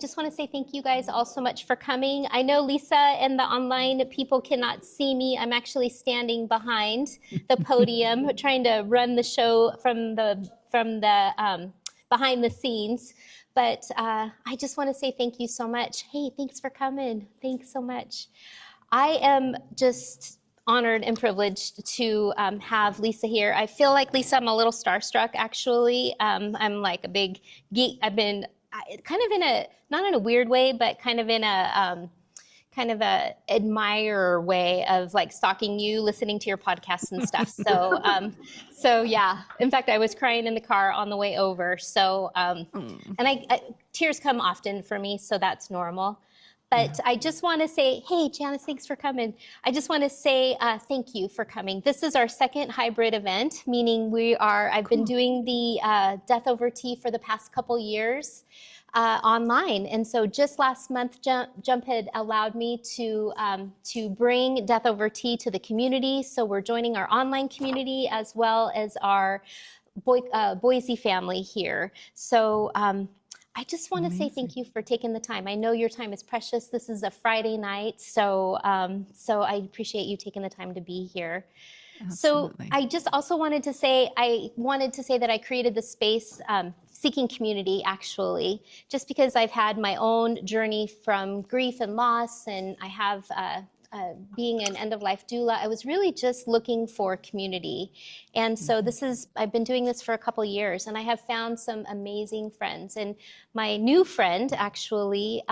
Just want to say thank you guys all so much for coming. I know Lisa and the online people cannot see me. I'm actually standing behind the podium trying to run the show from the behind the scenes. But I just want to say thank you so much. Hey, thanks for coming. Thanks so much. I am just honored and privileged to have Lisa here. I feel like, Lisa, I'm a little starstruck, actually. I'm like a big geek. I've been kind of in a, not in a weird way, but kind of in a admirer way of like stalking you, listening to your podcasts and stuff. So yeah. In fact, I was crying in the car on the way over. So, and tears come often for me, so that's normal. But I just want to say, hey, Janice, thanks for coming. I just want to say thank you for coming. This is our second hybrid event, meaning I've been doing the Death Over Tea for the past couple years online. And so just last month, Jump had allowed me to bring Death Over Tea to the community. So we're joining our online community as well as our Boise family here. So I just want to say thank you for taking the time. I know your time is precious. This is a Friday night, so I appreciate you taking the time to be here. Absolutely. So I just also wanted to say, that I created the space seeking community, actually, just because I've had my own journey from grief and loss, and I have being an end-of-life doula. I was really just looking for community. And so I've been doing this for a couple years, and I have found some amazing friends. And my new friend, actually,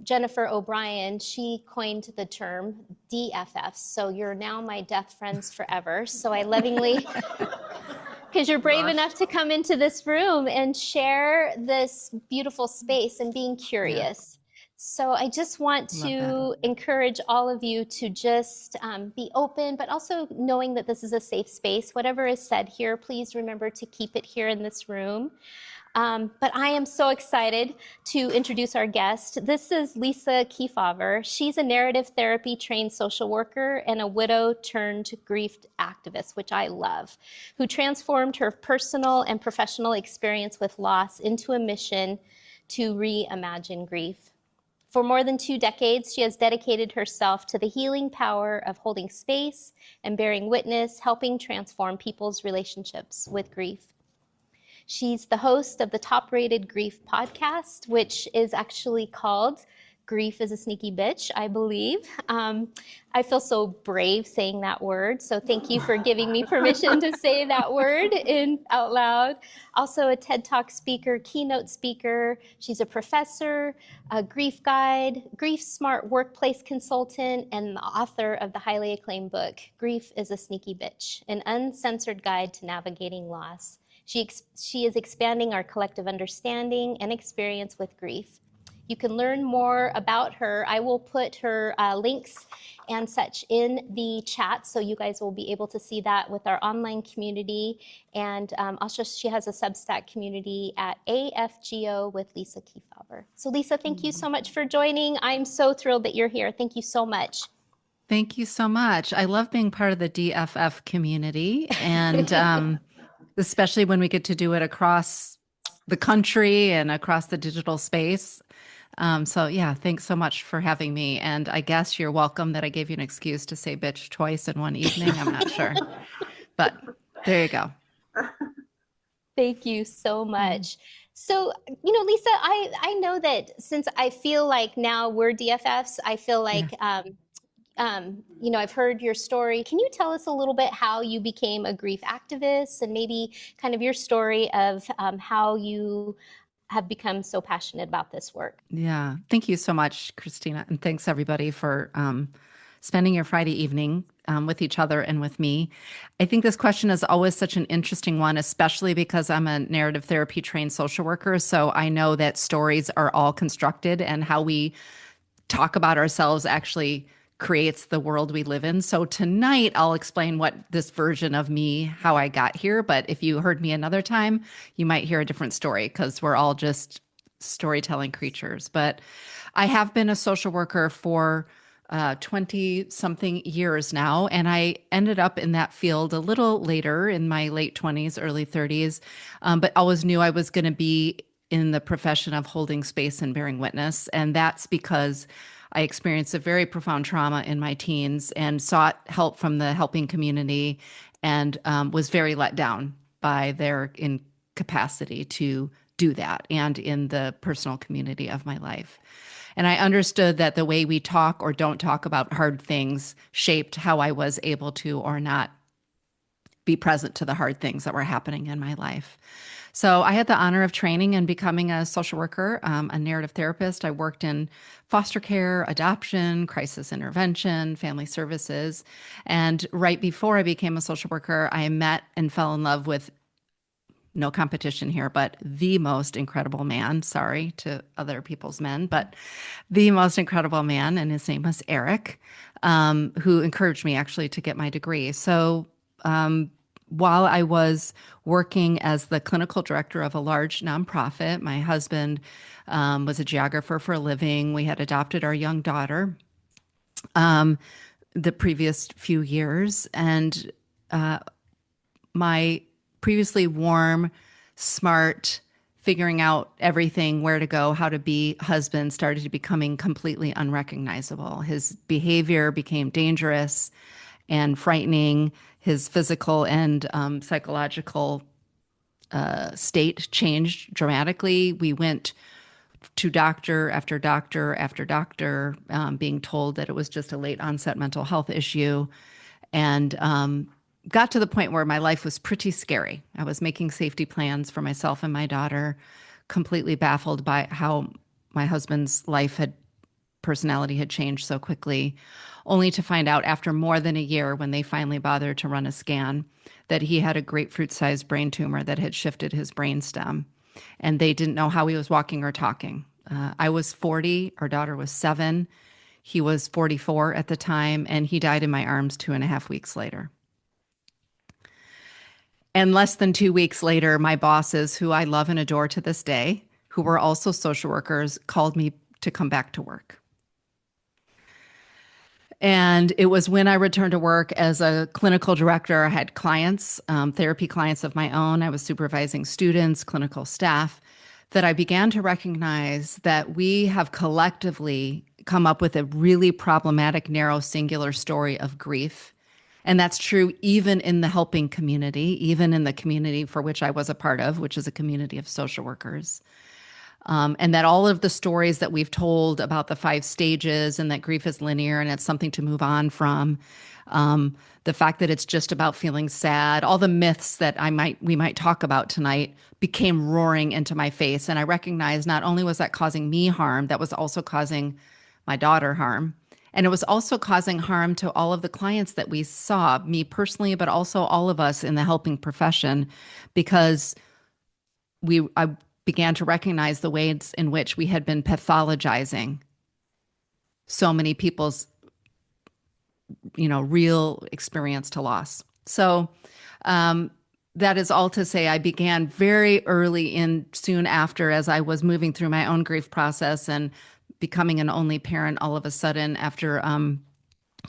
Jennifer O'Brien, she coined the term DFFs. So you're now my death friends forever. So I lovingly, because you're brave enough to come into this room and share this beautiful space and being curious. Yeah. So I just want to encourage all of you to just be open, but also knowing that this is a safe space. Whatever is said here, please remember to keep it here in this room. But I am so excited to introduce our guest. This is Lisa Keefauver. She's a narrative therapy trained social worker and a widow turned grief activist, which I love, who transformed her personal and professional experience with loss into a mission to reimagine grief. For more than 2 decades, she has dedicated herself to the healing power of holding space and bearing witness, helping transform people's relationships with grief. She's the host of the top-rated grief podcast, which is actually called Grief is a Sneaky Bitch, I believe. I feel so brave saying that word, so thank you for giving me permission to say that word out loud. Also a TED Talk speaker, keynote speaker. She's a professor, a grief guide, grief smart workplace consultant, and the author of the highly acclaimed book, Grief is a Sneaky Bitch, an uncensored guide to navigating loss. She is expanding our collective understanding and experience with grief. You can learn more about her. I will put her links and such in the chat, so you guys will be able to see that with our online community. And also, she has a Substack community at AFGO with Lisa Keefauver. So Lisa, thank you so much for joining. I'm so thrilled that you're here. Thank you so much. Thank you so much. I love being part of the DFF community, and especially when we get to do it across the country and across the digital space. So yeah, thanks so much for having me. And I guess you're welcome that I gave you an excuse to say bitch twice in one evening. I'm not sure, but there you go. Thank you so much. So, Lisa, I know that since I feel like now we're DFFs, I feel like, I've heard your story. Can you tell us a little bit how you became a grief activist and maybe kind of your story of how you have become so passionate about this work? Yeah. Thank you so much, Christina. And thanks everybody for spending your Friday evening with each other and with me. I think this question is always such an interesting one, especially because I'm a narrative therapy trained social worker. So I know that stories are all constructed and how we talk about ourselves actually creates the world we live in. So tonight I'll explain what this version of me, how I got here. But if you heard me another time, you might hear a different story because we're all just storytelling creatures. But I have been a social worker for 20 something years now. And I ended up in that field a little later in my late 20s, early 30s, but always knew I was going to be in the profession of holding space and bearing witness. And that's because I experienced a very profound trauma in my teens and sought help from the helping community and was very let down by their incapacity to do that and in the personal community of my life. And I understood that the way we talk or don't talk about hard things shaped how I was able to or not be present to the hard things that were happening in my life. So I had the honor of training and becoming a social worker, a narrative therapist. I worked in foster care, adoption, crisis intervention, family services. And right before I became a social worker, I met and fell in love with, no competition here, but the most incredible man, sorry to other people's men, but the most incredible man, and his name was Eric, who encouraged me actually to get my degree. So while I was working as the clinical director of a large nonprofit, my husband was a geographer for a living. We had adopted our young daughter the previous few years, and my previously warm, smart, figuring out everything, where to go, how to be husband started to becoming completely unrecognizable. His behavior became dangerous and frightening. His physical and psychological state changed dramatically. We went to doctor after doctor after doctor, being told that it was just a late onset mental health issue, and got to the point where my life was pretty scary. I was making safety plans for myself and my daughter, completely baffled by how my husband's personality had changed so quickly, only to find out after more than a year, when they finally bothered to run a scan, that he had a grapefruit-sized brain tumor that had shifted his brainstem, and they didn't know how he was walking or talking. I was 40, our daughter was 7. He was 44 at the time, and he died in my arms 2.5 weeks later. And less than 2 weeks later, my bosses, who I love and adore to this day, who were also social workers, called me to come back to work. And it was when I returned to work as a clinical director. I had clients, therapy clients of my own. I was supervising students, clinical staff, that I began to recognize that we have collectively come up with a really problematic, narrow, singular story of grief. And that's true even in the helping community, even in the community for which I was a part of, which is a community of social workers. And that all of the stories that we've told about the 5 stages, and that grief is linear and it's something to move on from, the fact that it's just about feeling sad, all the myths that we might talk about tonight became roaring into my face. And I recognized not only was that causing me harm, that was also causing my daughter harm. And it was also causing harm to all of the clients that we saw, me personally, but also all of us in the helping profession, because I began to recognize the ways in which we had been pathologizing so many people's, real experience to loss. So that is all to say, I began very early soon after, as I was moving through my own grief process and becoming an only parent all of a sudden after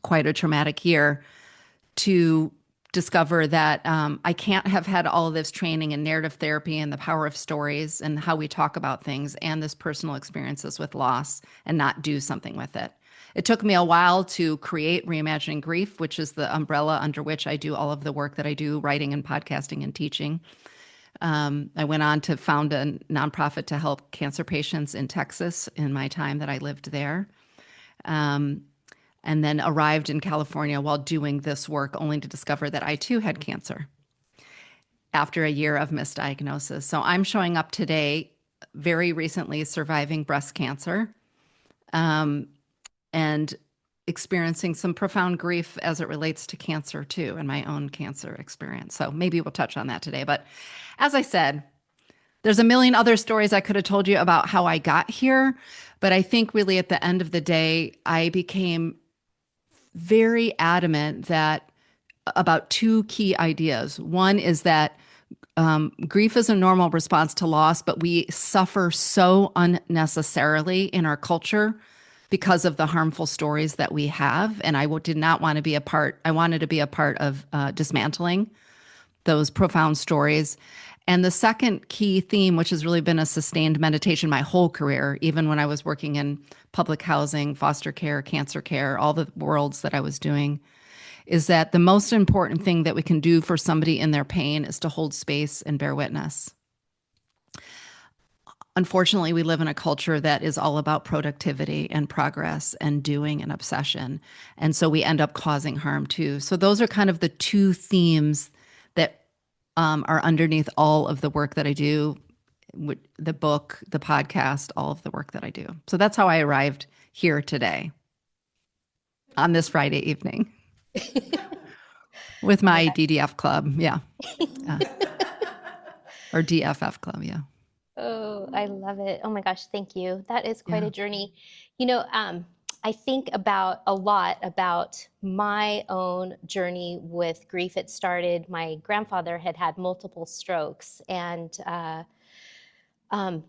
quite a traumatic year, to discover that I can't have had all of this training in narrative therapy and the power of stories and how we talk about things and this personal experiences with loss and not do something with it. It took me a while to create Reimagining Grief, which is the umbrella under which I do all of the work that I do, writing and podcasting and teaching. I went on to found a nonprofit to help cancer patients in Texas in my time that I lived there. And then arrived in California while doing this work, only to discover that I too had cancer after a year of misdiagnosis. So I'm showing up today, very recently surviving breast cancer, and experiencing some profound grief as it relates to cancer too, and my own cancer experience. So maybe we'll touch on that today. But as I said, there's a million other stories I could have told you about how I got here. But I think really at the end of the day, I became very adamant about 2 key ideas. One is that grief is a normal response to loss, but we suffer so unnecessarily in our culture because of the harmful stories that we have. And I did not want to be a part. I wanted to be a part of dismantling those profound stories. And the second key theme, which has really been a sustained meditation my whole career, even when I was working in public housing, foster care, cancer care, all the worlds that I was doing, is that the most important thing that we can do for somebody in their pain is to hold space and bear witness. Unfortunately, we live in a culture that is all about productivity and progress and doing and obsession. And so we end up causing harm too. So those are kind of the two themes that are underneath all of the work that I do, the book, the podcast, all of the work that I do. So that's how I arrived here today on this Friday evening with Oh my my gosh. DDF club. Yeah. Yeah. Or DFF club. Yeah. Oh, I love it. Oh my gosh, thank you. That is quite Yeah. a journey. You know, I think about a lot about my own journey with grief. It started, my grandfather had had multiple strokes, and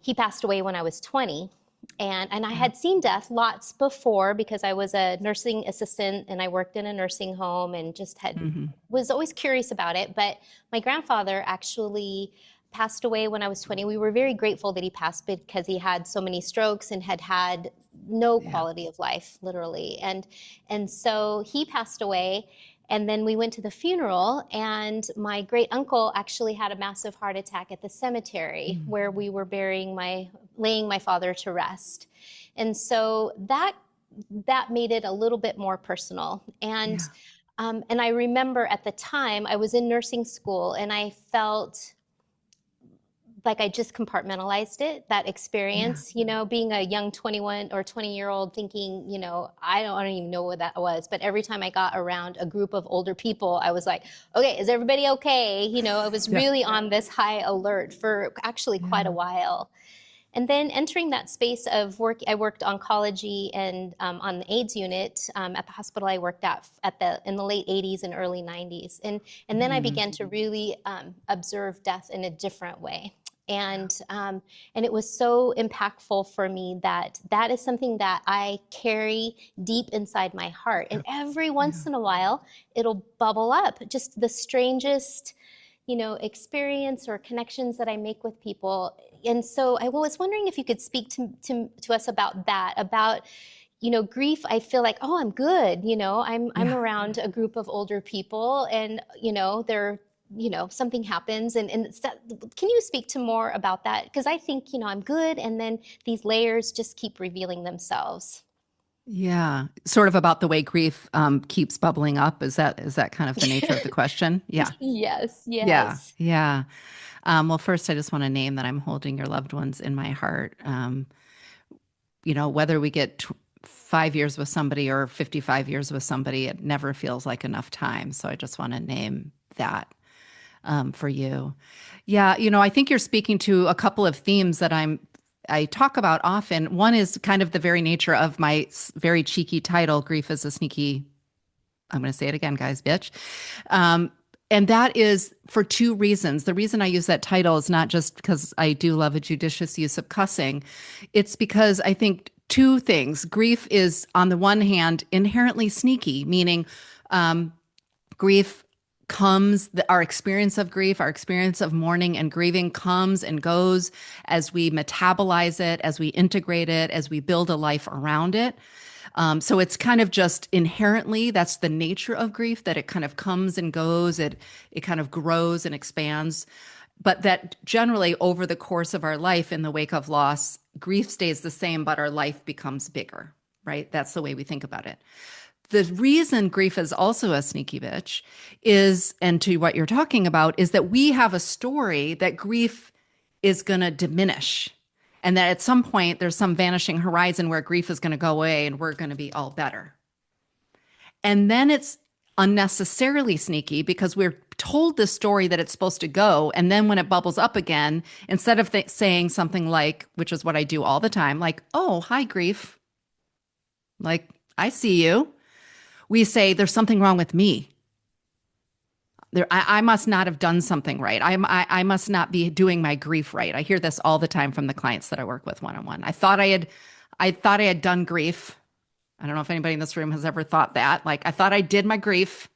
he passed away when I was 20. And I Yeah. had seen death lots before because I was a nursing assistant and I worked in a nursing home and just had Mm-hmm. was always curious about it. But my grandfather actually passed away when I was 20. We were very grateful that he passed because he had so many strokes and had had no Yeah. quality of life, literally. And so he passed away. And then we went to the funeral, and my great uncle actually had a massive heart attack at the cemetery Mm. where we were laying my father to rest. And so that made it a little bit more personal. Yeah. And I remember at the time I was in nursing school, and I felt like I just compartmentalized it, that Yeah. experience, being a young 21 or 20-year-old thinking, I don't even know what that was. But every time I got around a group of older people, I was like, okay, is everybody okay? I was Yeah. really on this high alert for actually quite a Yeah. while. And then entering that space of work, I worked oncology and on the AIDS unit at the hospital I worked in the late 80s and early 90s. And then I Mm-hmm. began to really observe death in a different way. And it was so impactful for me that is something that I carry deep inside my heart. And Yep. every Yeah. once in a while, it'll bubble up. Just the strangest, experience or connections that I make with people. And so I was wondering if you could speak to us about that, about grief. I feel like, oh, I'm good. I'm Yeah. around a group of older people, and they're something happens, and can you speak to more about that? Because I think I'm good, and then these layers just keep revealing themselves. Yeah. Sort of about the way grief keeps bubbling up. Is that kind of the nature of the question? Yeah. Yes, Yeah. yes. Yeah. Well, first, I just want to name that I'm holding your loved ones in my heart. Whether we get 5 years with somebody or 55 years with somebody, it never feels like enough time. So I just want to name that for you. Yeah, I think you're speaking to a couple of themes that I talk about often. One is kind of the very nature of my very cheeky title, Grief is a Sneaky, I'm going to say it again, guys, bitch. Um, and that is for two reasons. The reason I use that title is not just because I do love a judicious use of cussing. It's because I think two things. Grief is, on the one hand, inherently sneaky, meaning grief our experience of grief, our experience of mourning and grieving comes and goes as we metabolize it, as we integrate it, as we build a life around it. So it's kind of just inherently, that's the nature of grief, that it kind of comes and goes, it kind of grows and expands. But that generally over the course of our life in the wake of loss, grief stays the same, but our life becomes bigger, right? That's the way we think about it. The reason grief is also a sneaky bitch is, and to what you're talking about, is that we have a story that grief is going to diminish, and that at some point there's some vanishing horizon where grief is going to go away and we're going to be all better. And then it's unnecessarily sneaky because we're told the story that it's supposed to go. And then when it bubbles up again, instead of saying something like, which is what I do all the time, like, oh, hi, grief. Like, I see you. We say, there's something wrong with me. I must not have done something right. I must not be doing my grief right. I hear this all the time from the clients that I work with one-on-one. I thought I had done grief. I don't know if anybody in this room has ever thought that. Like, I thought I did my grief,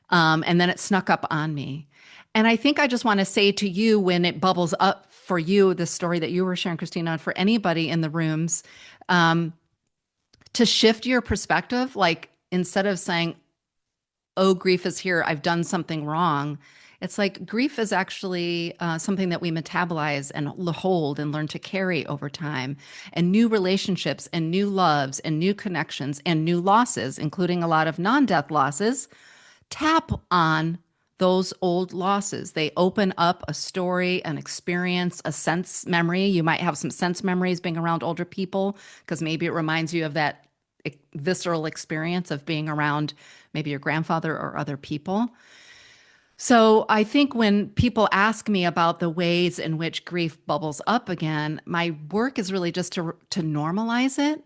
and then it snuck up on me. And I think I just want to say to you, when it bubbles up for you, the story that you were sharing, Christina, and for anybody in the rooms, um, to shift your perspective, like instead of saying, oh, grief is here, I've done something wrong. It's like grief is actually something that we metabolize and hold and learn to carry over time. And new relationships and new loves and new connections and new losses, including a lot of non death losses, tap on those old losses. They open up a story, an experience, a sense memory. You might have some sense memories being around older people because maybe it reminds you of that visceral experience of being around maybe your grandfather or other people. So I think when people ask me about the ways in which grief bubbles up again, my work is really just to normalize it.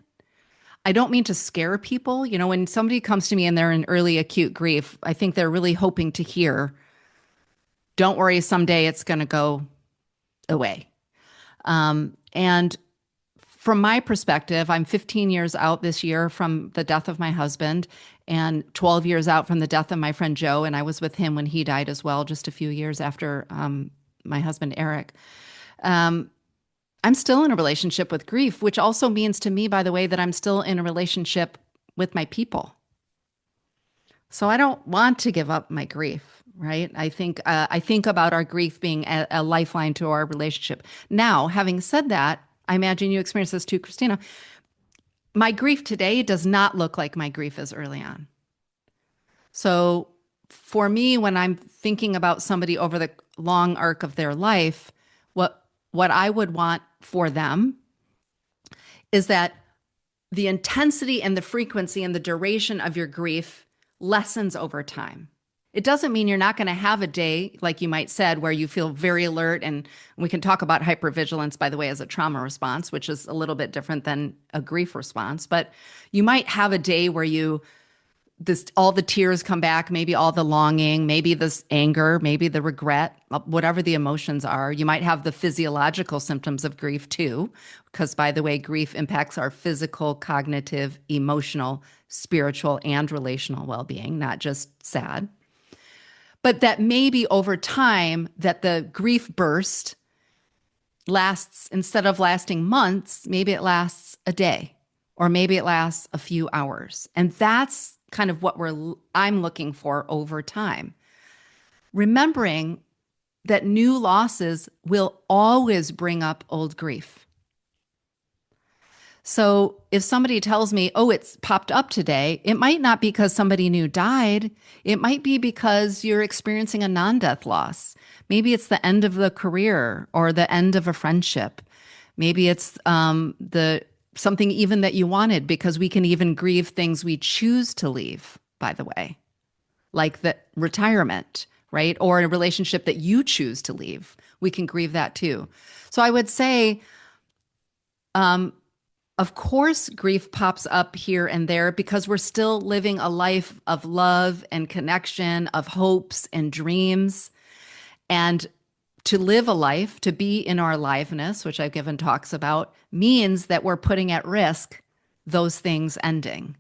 I don't mean to scare people. You know, when somebody comes to me and they're in early acute grief, I think they're really hoping to hear, don't worry, someday it's going to go away. And from my perspective, I'm 15 years out this year from the death of my husband and 12 years out from the death of my friend Joe. And I was with him when he died as well, just a few years after my husband, Eric. I'm still in a relationship with grief, which also means to me, by the way, that I'm still in a relationship with my people. So I don't want to give up my grief, right? I think about our grief being a lifeline to our relationship. Now, having said that, I imagine you experience this too, Christina. My grief today does not look like my grief as early on. So for me, when I'm thinking about somebody over the long arc of their life, what I would want for them is that the intensity and the frequency and the duration of your grief lessens over time. It doesn't mean you're not going to have a day, like you might said, where you feel very alert. And we can talk about hypervigilance, by the way, as a trauma response, which is a little bit different than a grief response. But you might have a day where all the tears come back, maybe all the longing, maybe this anger, maybe the regret, whatever the emotions are. You might have the physiological symptoms of grief too, because by the way, grief impacts our physical, cognitive, emotional, spiritual, and relational well-being, not just sad. But that maybe over time that the grief burst lasts, instead of lasting months, maybe it lasts a day, or maybe it lasts a few hours. And that's kind of what I'm looking for over time. Remembering that new losses will always bring up old grief. So if somebody tells me, oh, it's popped up today, it might not be because somebody new died. It might be because you're experiencing a non-death loss. Maybe it's the end of the career or the end of a friendship. Maybe it's something even that you wanted, because we can even grieve things we choose to leave, by the way, like the retirement, right? Or a relationship that you choose to leave. We can grieve that too. So I would say, of course, grief pops up here and there because we're still living a life of love and connection, of hopes and dreams. And to live a life, to be in our aliveness, which I've given talks about, means that we're putting at risk those things ending.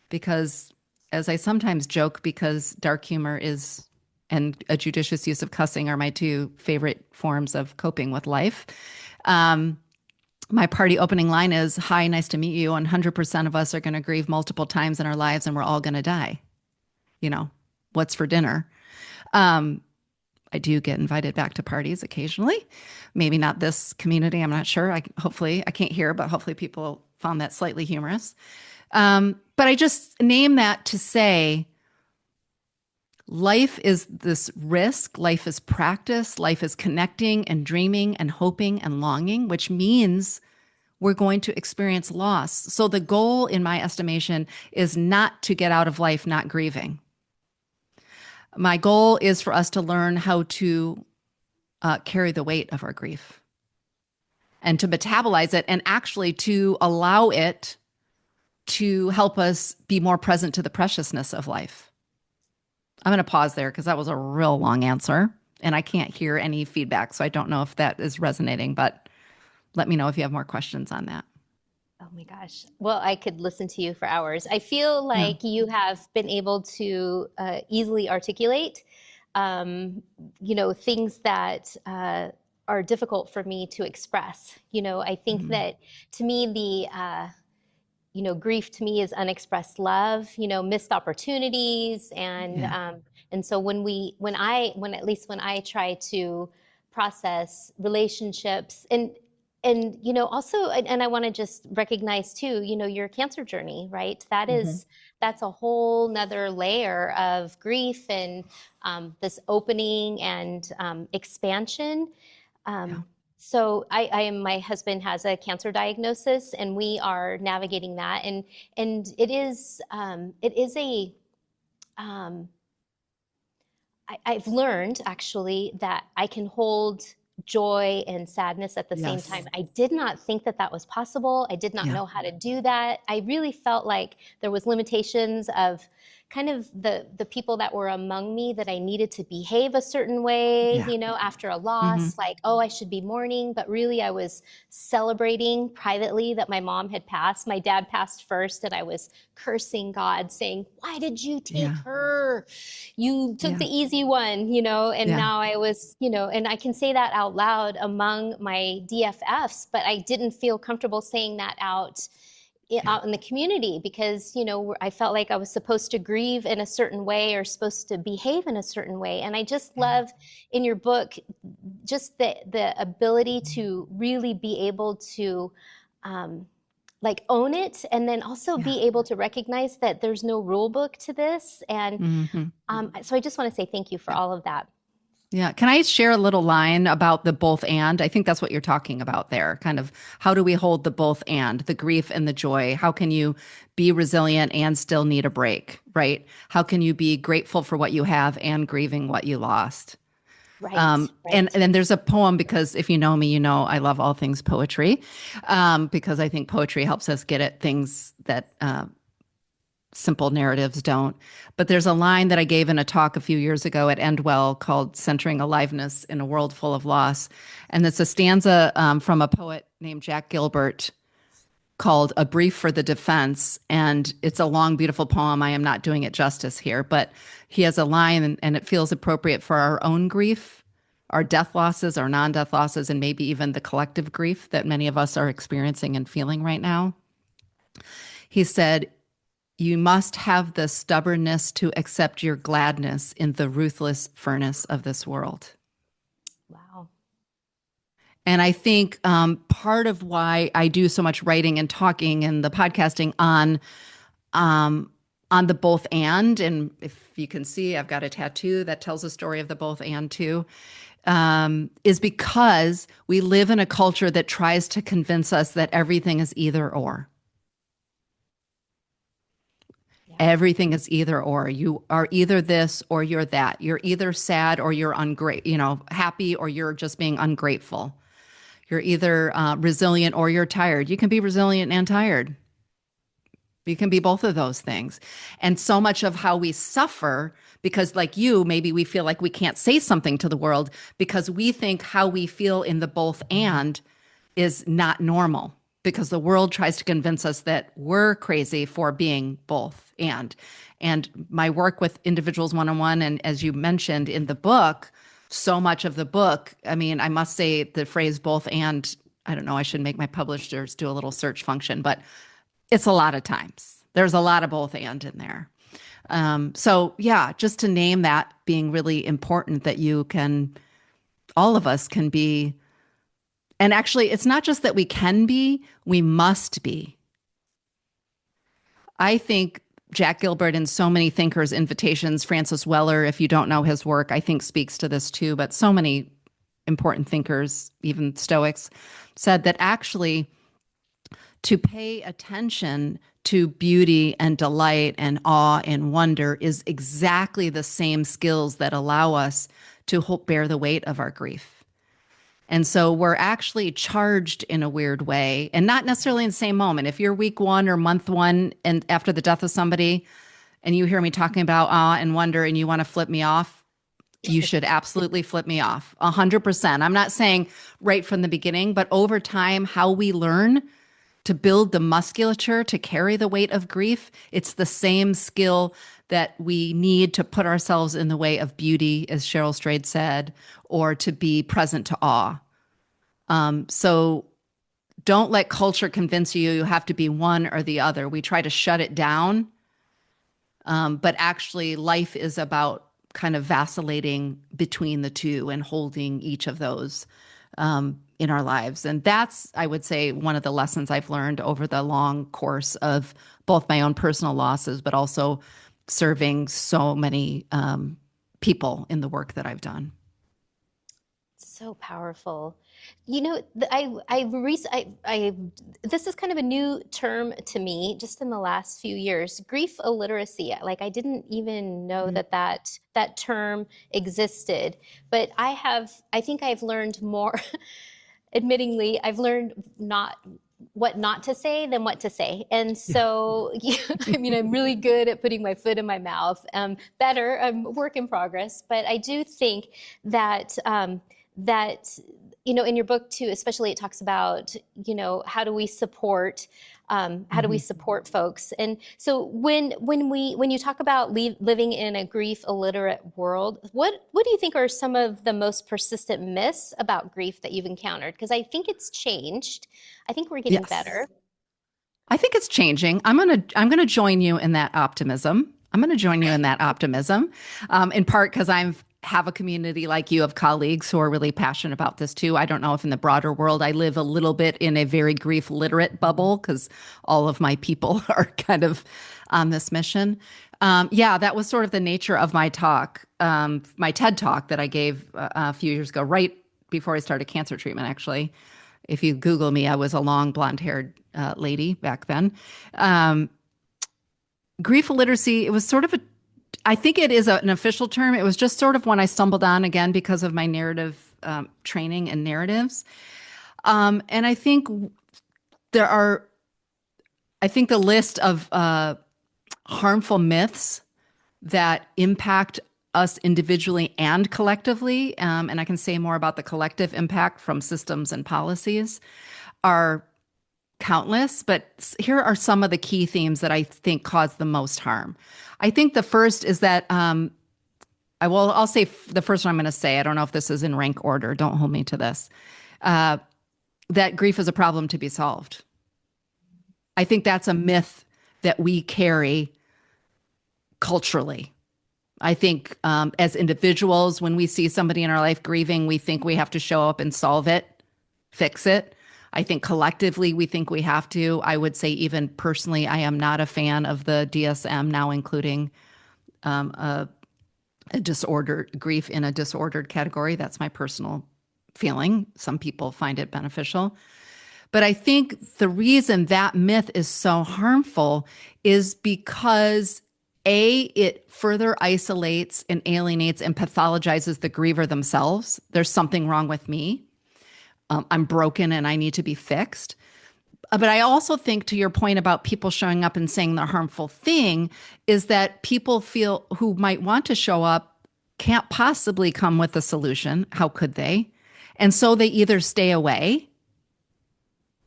Because, as I sometimes joke, because dark humor and a judicious use of cussing are my two favorite forms of coping with life. My party opening line is, hi, nice to meet you. 100% of us are going to grieve multiple times in our lives and we're all going to die. You know, what's for dinner? I do get invited back to parties occasionally. Maybe not this community. I'm not sure. Hopefully, I can't hear, but hopefully people found that slightly humorous. But I just name that to say life is this risk. Life is practice. Life is connecting and dreaming and hoping and longing, which means we're going to experience loss. So the goal, in my estimation, is not to get out of life not grieving. My goal is for us to learn how to carry the weight of our grief and to metabolize it, and actually to allow it to help us be more present to the preciousness of life. I'm going to pause there because that was a real long answer and I can't hear any feedback. So I don't know if that is resonating, but let me know if you have more questions on that. Oh my gosh. Well, I could listen to you for hours. I feel like you have been able to easily articulate things that are difficult for me to express. I think that to me, grief to me is unexpressed love, missed opportunities. And so when at least when I try to process relationships and also, and I want to just recognize too, your cancer journey, right? That's a whole nother layer of grief and this opening and expansion. So my husband has a cancer diagnosis, and we are navigating that. And it is I've learned actually that I can hold joy and sadness at the same time. I did not think that that was possible. I did not know how to do that. I really felt like there was limitations of kind of the people that were among me, that I needed to behave a certain way, after a loss, like, oh, I should be mourning. But really I was celebrating privately that my mom had passed. My dad passed first, and I was cursing God, saying, why did you take her? You took the easy one, and now I was, and I can say that out loud among my DFFs, but I didn't feel comfortable saying that out in the community, because I felt like I was supposed to grieve in a certain way or supposed to behave in a certain way. And I just love in your book just the ability to really be able to like own it, and then also be able to recognize that there's no rule book to this. And so I just want to say thank you for all of that. Yeah. Can I share a little line about the both and? I think that's what you're talking about there. Kind of how do we hold the both and, the grief and the joy? How can you be resilient and still need a break, right? How can you be grateful for what you have and grieving what you lost? Right. And then there's a poem, because if you know me, I love all things poetry, because I think poetry helps us get at things that simple narratives don't. But there's a line that I gave in a talk a few years ago at Endwell called Centering Aliveness in a World Full of Loss. And it's a stanza from a poet named Jack Gilbert called A Brief for the Defense. And it's a long, beautiful poem. I am not doing it justice here, but he has a line, and it feels appropriate for our own grief, our death losses, our non-death losses, and maybe even the collective grief that many of us are experiencing and feeling right now. He said, you must have the stubbornness to accept your gladness in the ruthless furnace of this world. Wow. And I think part of why I do so much writing and talking and the podcasting on the both and if you can see, I've got a tattoo that tells the story of the both and too, is because we live in a culture that tries to convince us that everything is either or. Everything is either or. You are either this or you're that. You're either sad or you're happy, or you're just being ungrateful. You're either resilient or you're tired. You can be resilient and tired. You can be both of those things. And so much of how we suffer, because like you, maybe we feel like we can't say something to the world because we think how we feel in the both and is not normal, because the world tries to convince us that we're crazy for being both and. And my work with individuals one-on-one, and as you mentioned in the book, so much of the book, I mean, I must say the phrase both and, I don't know, I should make my publishers do a little search function, but it's a lot of times. There's a lot of both and in there. So yeah, just to name that being really important, that all of us can be. And actually, it's not just that we can be, we must be. I think Jack Gilbert and so many thinkers, Invitations, Francis Weller, if you don't know his work, I think speaks to this too, but so many important thinkers, even Stoics, said that actually to pay attention to beauty and delight and awe and wonder is exactly the same skills that allow us to bear the weight of our grief. And so we're actually charged in a weird way, and not necessarily in the same moment. If you're week one or month one and after the death of somebody, and you hear me talking about awe and wonder and you want to flip me off, you should absolutely flip me off 100%. I'm not saying right from the beginning, but over time, how we learn to build the musculature to carry the weight of grief. It's the same skill that we need to put ourselves in the way of beauty, as Cheryl Strayed said, or to be present to awe. So don't let culture convince you you have to be one or the other. We try to shut it down, but actually life is about kind of vacillating between the two and holding each of those in our lives. And that's, I would say, one of the lessons I've learned over the long course of both my own personal losses, but also serving so many people in the work that I've done. So powerful. You know, this is kind of a new term to me just in the last few years, grief illiteracy. Like I didn't even know that term existed, but I think I've learned more, admittingly, I've learned what not to say than what to say. And so, yeah, I mean, I'm really good at putting my foot in my mouth. Better, I'm a work in progress, but I do think that, in your book too, especially it talks about, how do we support folks? And so when you talk about living in a grief illiterate world, what do you think are some of the most persistent myths about grief that you've encountered? Because I think it's changed. I think we're getting better. I think it's changing. I'm gonna join you in that optimism. In part because have a community like you of colleagues who are really passionate about this too. I don't know if in the broader world, I live a little bit in a very grief literate bubble because all of my people are kind of on this mission. That was sort of the nature of my talk, my TED talk that I gave a few years ago, right before I started cancer treatment, actually. If you Google me, I was a long blonde-haired lady back then. Grief illiteracy, it was sort of I think it is an official term. It was just sort of one I stumbled on again because of my narrative training and narratives. And I think the list of harmful myths that impact us individually and collectively, and I can say more about the collective impact from systems and policies, are countless, but here are some of the key themes that I think cause the most harm. I think the first is that, I'll say the first one I'm going to say, I don't know if this is in rank order, don't hold me to this, that grief is a problem to be solved. I think that's a myth that we carry culturally. I think as individuals, when we see somebody in our life grieving, we think we have to show up and solve it, fix it. I think collectively we think we have to. I would say even personally, I am not a fan of the DSM now including a disordered grief in a disordered category. That's my personal feeling. Some people find it beneficial. But I think the reason that myth is so harmful is because it further isolates and alienates and pathologizes the griever themselves. There's something wrong with me. I'm broken and I need to be fixed. But I also think, to your point about people showing up and saying the harmful thing, is that people feel who might want to show up can't possibly come with a solution. How could they? And so they either stay away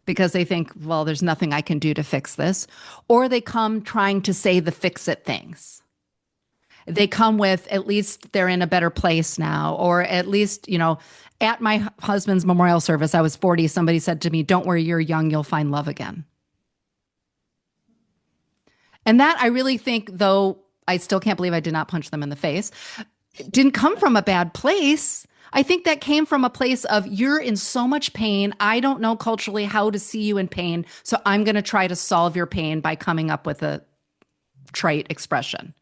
because they think, well, there's nothing I can do to fix this, or they come trying to say the fix it things. They come with, at least they're in a better place now, or at least, at my husband's memorial service, I was 40. Somebody said to me, don't worry, you're young, you'll find love again. And that I really think, though I still can't believe I did not punch them in the face, didn't come from a bad place. I think that came from a place of, you're in so much pain. I don't know culturally how to see you in pain. So I'm going to try to solve your pain by coming up with a trite expression.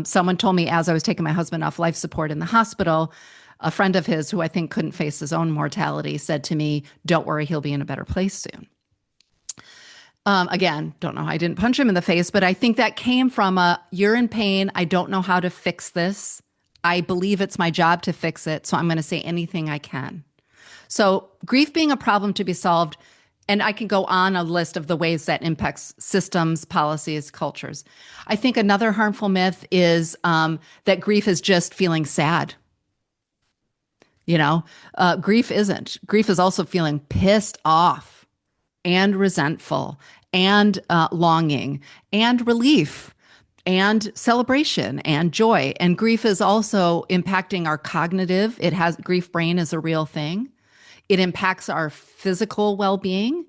Someone told me as I was taking my husband off life support in the hospital, a friend of his who I think couldn't face his own mortality said to me, don't worry, he'll be in a better place soon. Again, don't know. I didn't punch him in the face, but I think that came from you're in pain. I don't know how to fix this. I believe it's my job to fix it. So I'm going to say anything I can. So grief being a problem to be solved, and I can go on a list of the ways that impacts systems, policies, cultures. I think another harmful myth is that grief is just feeling sad. Grief isn't. Grief is also feeling pissed off, and resentful and longing and relief and celebration and joy. And grief is also impacting our cognitive. Grief brain is a real thing. It impacts our physical well-being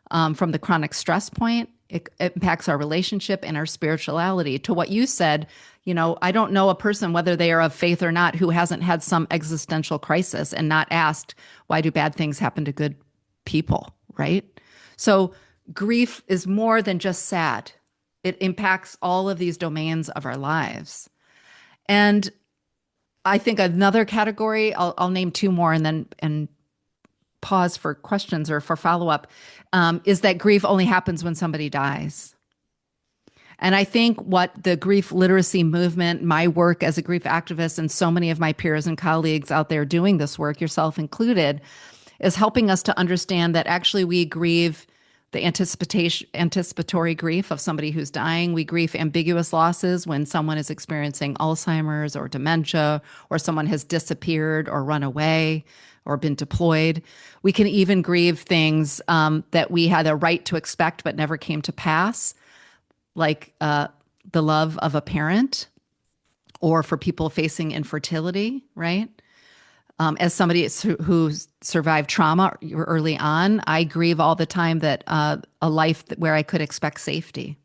from the chronic stress point. It impacts our relationship and our spirituality. To what you said, I don't know a person, whether they are of faith or not, who hasn't had some existential crisis and not asked, why do bad things happen to good people, right? So grief is more than just sad. It impacts all of these domains of our lives. And I think another category, I'll name two more and pause for questions or for follow-up, is that grief only happens when somebody dies. And I think what the grief literacy movement, my work as a grief activist, and so many of my peers and colleagues out there doing this work, yourself included, is helping us to understand that actually we grieve the anticipatory grief of somebody who's dying. We grieve ambiguous losses when someone is experiencing Alzheimer's or dementia, or someone has disappeared or run away or been deployed. We can even grieve things that we had a right to expect but never came to pass, like the love of a parent, or for people facing infertility, right? As somebody who survived trauma early on, I grieve all the time that a life where I could expect safety.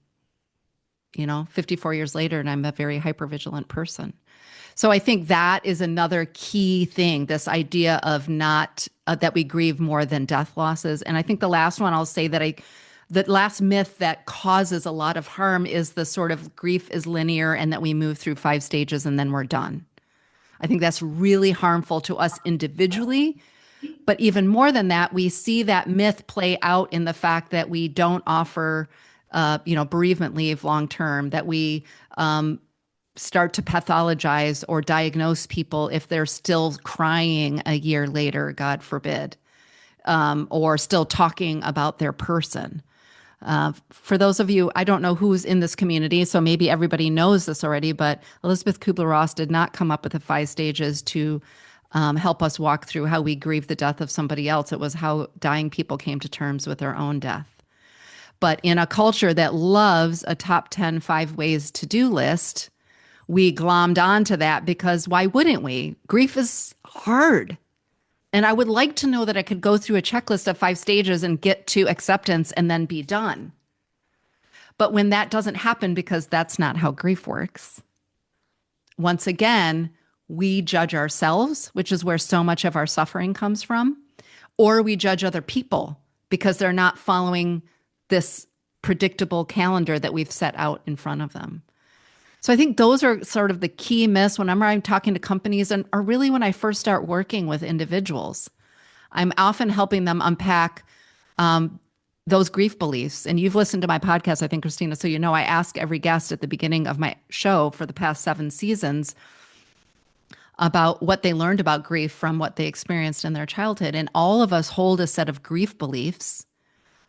54 years later, and I'm a very hypervigilant person. So I think that is another key thing, this idea of not that we grieve more than death losses. And I think the last one I'll say the last myth that causes a lot of harm is the sort of grief is linear and that we move through 5 stages and then we're done. I think that's really harmful to us individually. But even more than that, we see that myth play out in the fact that we don't offer, bereavement leave long term, that we start to pathologize or diagnose people if they're still crying a year later, God forbid, or still talking about their person. For those of you, I don't know who's in this community, so maybe everybody knows this already, but Elizabeth Kubler-Ross did not come up with the 5 stages to help us walk through how we grieve the death of somebody else. It was how dying people came to terms with their own death. But in a culture that loves a top 10 5 ways to do list, we glommed onto that because why wouldn't we? Grief is hard. And I would like to know that I could go through a checklist of 5 stages and get to acceptance and then be done. But when that doesn't happen, because that's not how grief works, once again, we judge ourselves, which is where so much of our suffering comes from, or we judge other people because they're not following this predictable calendar that we've set out in front of them. So I think those are sort of the key myths whenever I'm talking to companies, and or really when I first start working with individuals. I'm often helping them unpack those grief beliefs. And you've listened to my podcast, I think, Christina, so I ask every guest at the beginning of my show for the past 7 seasons about what they learned about grief from what they experienced in their childhood. And all of us hold a set of grief beliefs,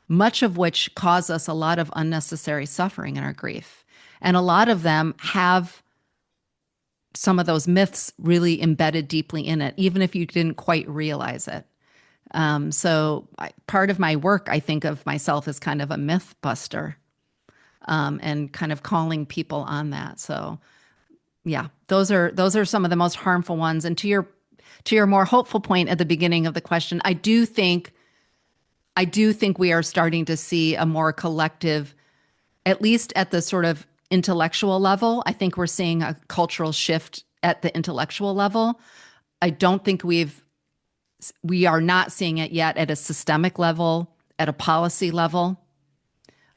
much of which cause us a lot of unnecessary suffering in our grief. And a lot of them have some of those myths really embedded deeply in it, even if you didn't quite realize it. Part of my work, I think of myself as kind of a myth buster, and kind of calling people on that. So yeah, those are some of the most harmful ones. And to your more hopeful point at the beginning of the question, I do think we are starting to see a more collective, at least at the sort of intellectual level. I think we're seeing a cultural shift at the intellectual level. I don't think we are not seeing it yet at a systemic level, at a policy level.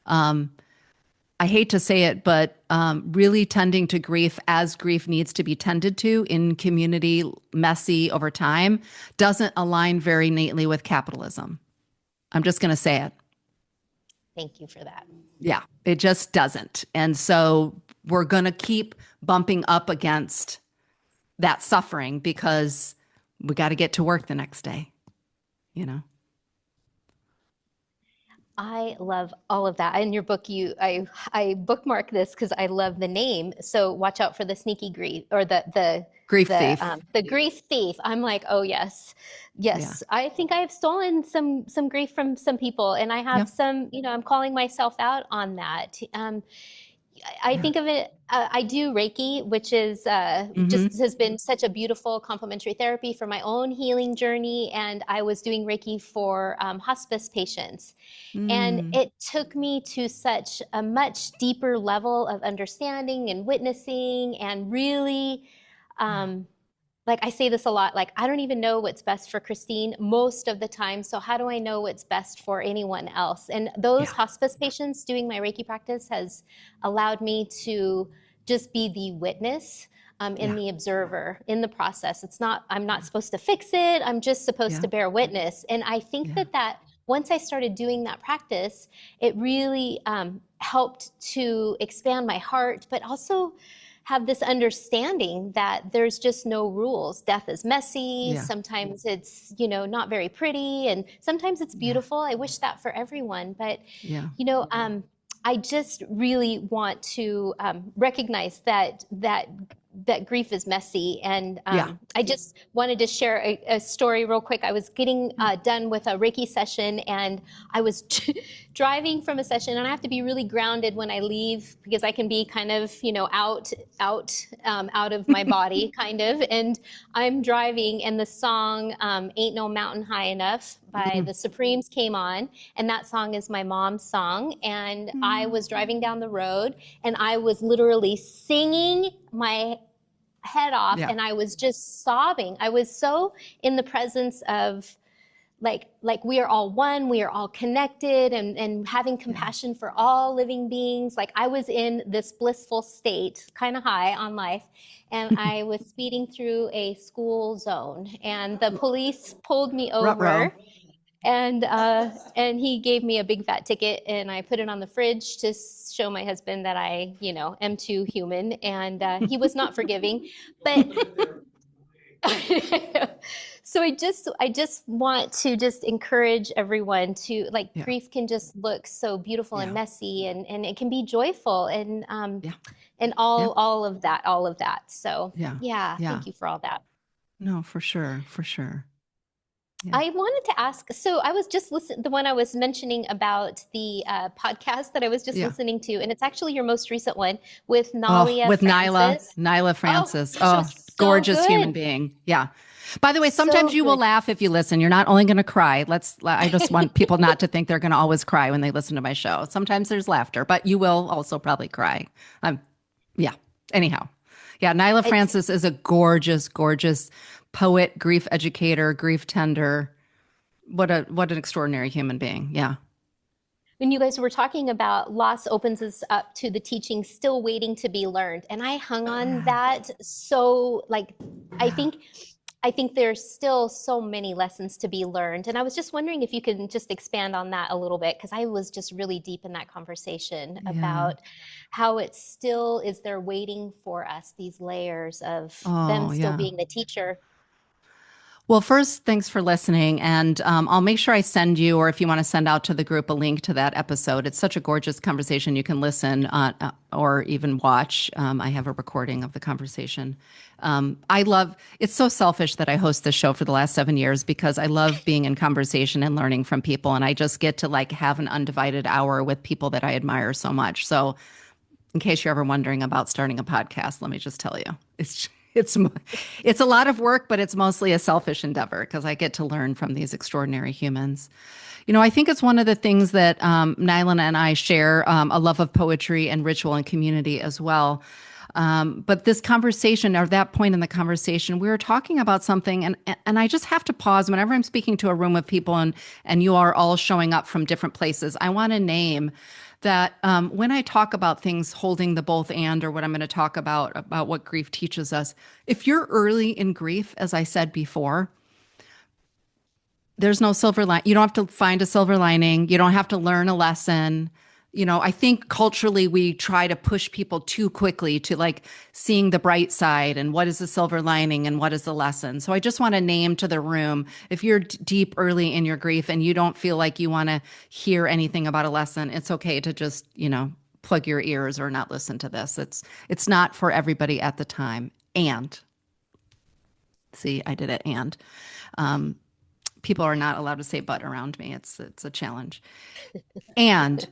I hate to say it, but really tending to grief as grief needs to be tended to in community, messy over time, doesn't align very neatly with capitalism. I'm just going to say it. Thank you for that. Yeah, it just doesn't. And so we're going to keep bumping up against that suffering because we got to get to work the next day, I love all of that. In your book, I bookmark this because I love the name. So watch out for the sneaky grief or Grief thief. the grief thief. I'm like, oh yes, Yeah. yes. I think I have stolen some grief from some people, and I have Yeah. some. I'm calling myself out on that. I Yeah. think of it, I do Reiki, which is Mm-hmm. just has been such a beautiful complementary therapy for my own healing journey. And I was doing Reiki for hospice patients. And Mm. it took me to such a much deeper level of understanding and witnessing and really Yeah. um, like I say this a lot, like I don't even know what's best for Christine most of the time. So how do I know what's best for anyone else? And those Yeah. hospice patients doing my Reiki practice has allowed me to just be the witness in Yeah. the observer in the process. I'm not supposed to fix it. I'm just supposed Yeah. to bear witness. And I think Yeah. that once I started doing that practice, it really helped to expand my heart, but also have this understanding that there's just no rules. Death is messy. Yeah. Sometimes it's, not very pretty, and sometimes it's Yeah. beautiful. I wish that for everyone. But, Yeah. you know, I just really want to recognize that grief is messy. And Yeah. I just wanted to share a story real quick. I was getting Yeah. done with a Reiki session, and I was driving from a session, and I have to be really grounded when I leave because I can be kind of, out of my body, kind of. And I'm driving, and the song "Ain't No Mountain High Enough" by Mm. the Supremes came on, and that song is my mom's song. And I Mm. was driving down the road, and I was literally singing my head off, Yeah. and I was just sobbing. I was so in the presence of like we are all one, we are all connected, and having Yeah. compassion for all living beings. Like I was in this blissful state, kind of high on life, and I was speeding through a school zone, and the police pulled me Ruh-roh. over, and he gave me a big fat ticket, and I put it on the fridge to show my husband that I, am too human, and he was not forgiving. But so I just want to just encourage everyone to, like, Yeah. grief can just look so beautiful and Yeah. messy, and it can be joyful, Yeah. and Yeah. all of that. So Yeah. yeah, Yeah. thank you for all that. No, for sure. For sure. Yeah. I wanted to ask, so I was just listening, the one I was mentioning about the podcast that I was just Yeah. listening to, and it's actually your most recent one with Oh, Nalia with Francis. Nyla Oh Francis. gosh, it Oh, was so gorgeous human good. being. Yeah. By the way, sometimes So you will good. laugh if you listen. You're not only going to cry. I just want people not to think they're going to always cry when they listen to my show. Sometimes there's laughter, but you will also probably cry. Um, yeah. Anyhow. Yeah. Nyla It's Francis is a gorgeous, gorgeous poet, grief educator, grief tender. What an extraordinary human being. Yeah. when you guys were talking about loss opens us up to the teaching still waiting to be learned. And I hung on Yeah. that. So like, I Yeah. think I think there's still so many lessons to be learned. And I was just wondering if you can just expand on that a little bit, because I was just really deep in that conversation Yeah. about how it still is there waiting for us, these layers of them Oh, still yeah. being the teacher. Well, first, thanks for listening. And I'll make sure I send you, or if you want to send out to the group, a link to that episode. It's such a gorgeous conversation. You can listen or even watch. I have a recording of the conversation. It's so selfish that I host this show for the last 7 years because I love being in conversation and learning from people. And I just get to like have an undivided hour with people that I admire so much. So in case you're ever wondering about starting a podcast, let me just tell you, it's it's a lot of work, but it's mostly a selfish endeavor because I get to learn from these extraordinary humans. I think it's one of the things that Nylan and I share, a love of poetry and ritual and community as well. But this conversation, or that point in the conversation, we were talking about something, and I just have to pause whenever I'm speaking to a room of people, and you are all showing up from different places. I want to name that when I talk about things holding the both and, or what I'm going to talk about what grief teaches us, if you're early in grief, as I said before, there's no silver line. You don't have to find a silver lining. You don't have to learn a lesson. I think culturally we try to push people too quickly to like seeing the bright side and what is the silver lining and what is the lesson. So I just want to name to the room, if you're deep early in your grief and you don't feel like you want to hear anything about a lesson, it's okay to just, plug your ears or not listen to this. It's not for everybody at the time. And see, I did it. And people are not allowed to say but around me. It's a challenge. And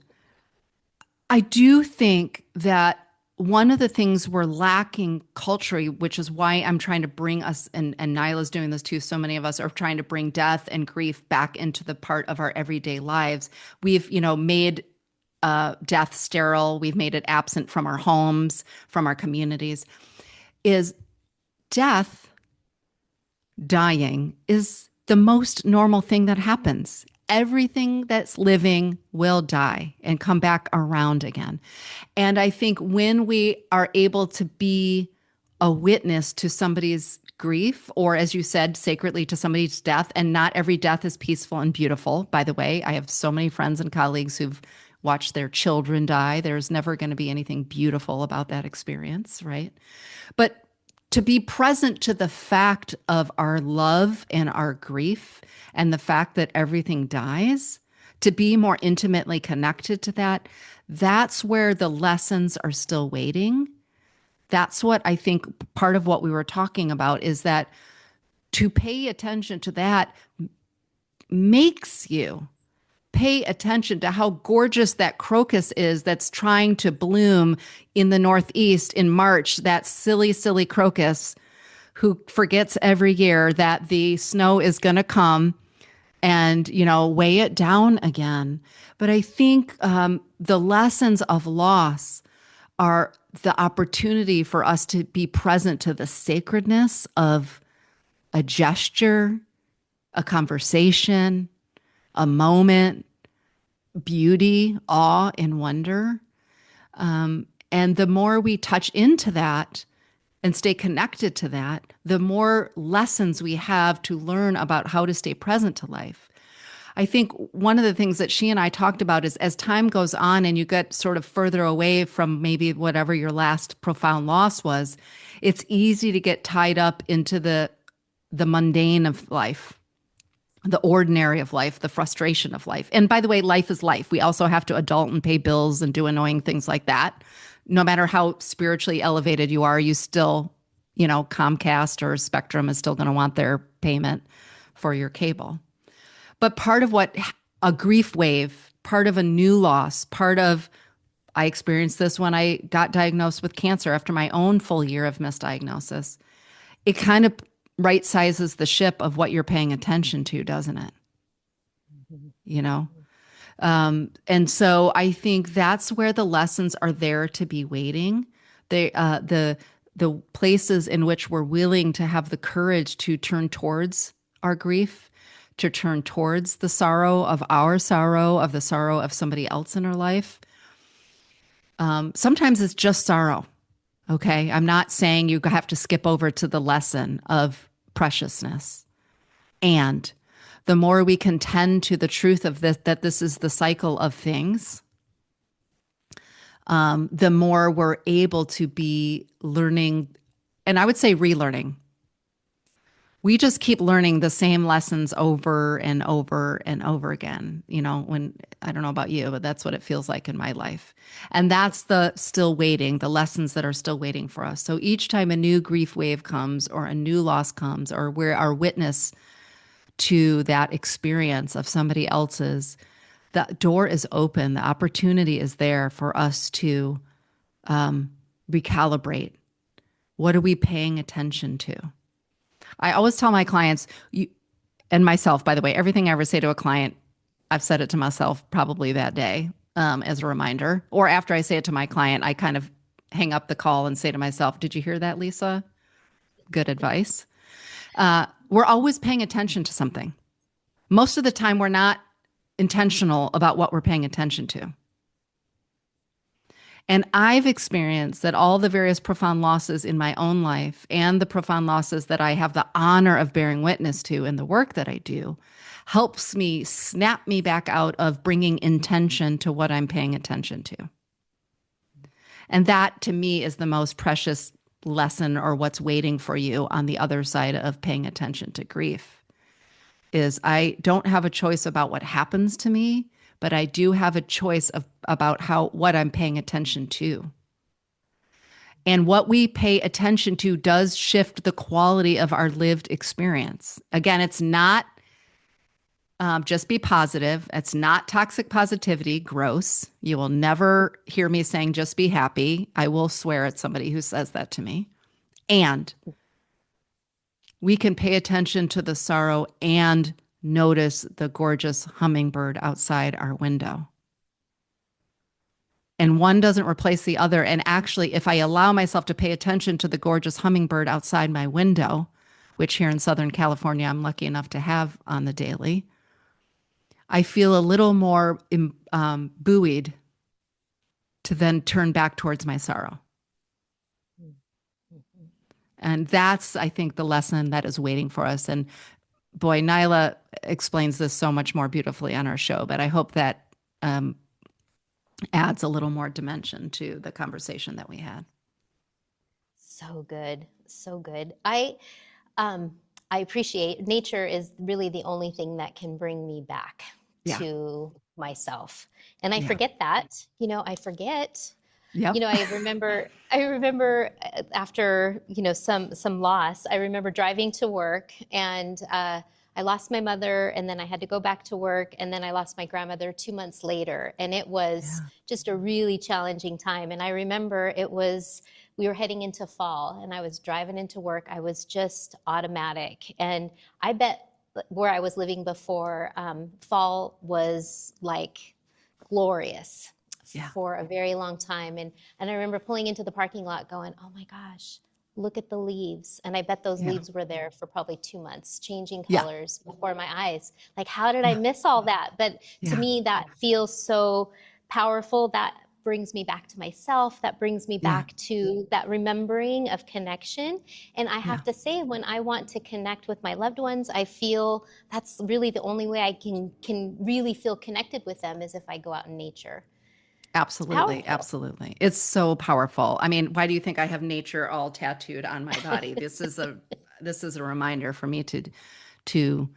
I do think that one of the things we're lacking culturally, which is why I'm trying to bring us, and Nyla's doing this too, so many of us are trying to bring death and grief back into the part of our everyday lives. We've, made death sterile. We've made it absent from our homes, from our communities. Is death, dying, is the most normal thing that happens. Everything that's living will die and come back around again. And I think when we are able to be a witness to somebody's grief, or as you said, sacredly to somebody's death, and not every death is peaceful and beautiful, by the way. I have so many friends and colleagues who've watched their children die. There's never going to be anything beautiful about that experience, right? But to be present to the fact of our love and our grief and the fact that everything dies, to be more intimately connected to that, that's where the lessons are still waiting. That's what I think part of what we were talking about is that to pay attention to that makes you pay attention to how gorgeous that crocus is that's trying to bloom in the Northeast in March, that silly, silly crocus who forgets every year that the snow is going to come and, weigh it down again. But I think the lessons of loss are the opportunity for us to be present to the sacredness of a gesture, a conversation, a moment, beauty, awe, and wonder. And the more we touch into that and stay connected to that, the more lessons we have to learn about how to stay present to life. I think one of the things that she and I talked about is as time goes on and you get sort of further away from maybe whatever your last profound loss was, it's easy to get tied up into the mundane of life, the ordinary of life, the frustration of life. And by the way, life is life. We also have to adult and pay bills and do annoying things like that. No matter how spiritually elevated you are, you still, Comcast or Spectrum is still going to want their payment for your cable. But part of what a grief wave, part of a new loss, I experienced this when I got diagnosed with cancer after my own full year of misdiagnosis. It kind of right sizes the ship of what you're paying attention to, doesn't it? And so I think that's where the lessons are there to be waiting. The places in which we're willing to have the courage to turn towards our grief, to turn towards the sorrow, of the sorrow of somebody else in our life. Sometimes it's just sorrow. Okay. I'm not saying you have to skip over to the lesson of preciousness. And the more we can tend to the truth of this, that this is the cycle of things, the more we're able to be learning, and I would say relearning. We just keep learning the same lessons over and over and over again. When I don't know about you, but that's what it feels like in my life. And that's the still waiting, the lessons that are still waiting for us. So each time a new grief wave comes or a new loss comes, or we're our witness to that experience of somebody else's, the door is open. The opportunity is there for us to recalibrate. What are we paying attention to? I always tell my clients, and myself, by the way, everything I ever say to a client, I've said it to myself probably that day as a reminder. Or after I say it to my client, I kind of hang up the call and say to myself, did you hear that, Lisa? Good advice. We're always paying attention to something. Most of the time, we're not intentional about what we're paying attention to. And I've experienced that all the various profound losses in my own life and the profound losses that I have the honor of bearing witness to in the work that I do helps me snap me back out of bringing intention to what I'm paying attention to. And that to me is the most precious lesson, or what's waiting for you on the other side of paying attention to grief, is I don't have a choice about what happens to me, but I do have a choice about what I'm paying attention to. And what we pay attention to does shift the quality of our lived experience. Again, it's not just be positive. It's not toxic positivity. Gross. You will never hear me saying just be happy. I will swear at somebody who says that to me. And we can pay attention to the sorrow and notice the gorgeous hummingbird outside our window. And one doesn't replace the other. And actually, if I allow myself to pay attention to the gorgeous hummingbird outside my window, which here in Southern California, I'm lucky enough to have on the daily, I feel a little more buoyed to then turn back towards my sorrow. And that's, I think, the lesson that is waiting for us. And boy, Nyla explains this so much more beautifully on our show, but I hope that adds a little more dimension to the conversation that we had. So good. So good. I appreciate nature is really the only thing that can bring me back to myself. And I forget that, I forget. Yep. I remember after, some loss, I remember driving to work, and I lost my mother, and then I had to go back to work, and then I lost my grandmother 2 months later. And it was just a really challenging time. And I remember we were heading into fall, and I was driving into work. I was just automatic. And I bet where I was living before, fall was like glorious for a very long time. And I remember pulling into the parking lot going, oh my gosh, look at the leaves. And I bet those leaves were there for probably 2 months, changing colors before my eyes. Like, how did I miss all that? But to me, that feels so powerful. That brings me back to myself. That brings me back to that remembering of connection. And I have to say, when I want to connect with my loved ones, I feel that's really the only way I can really feel connected with them, is if I go out in nature. Absolutely. Absolutely. It's so powerful. I mean, why do you think I have nature all tattooed on my body? This is a reminder for me to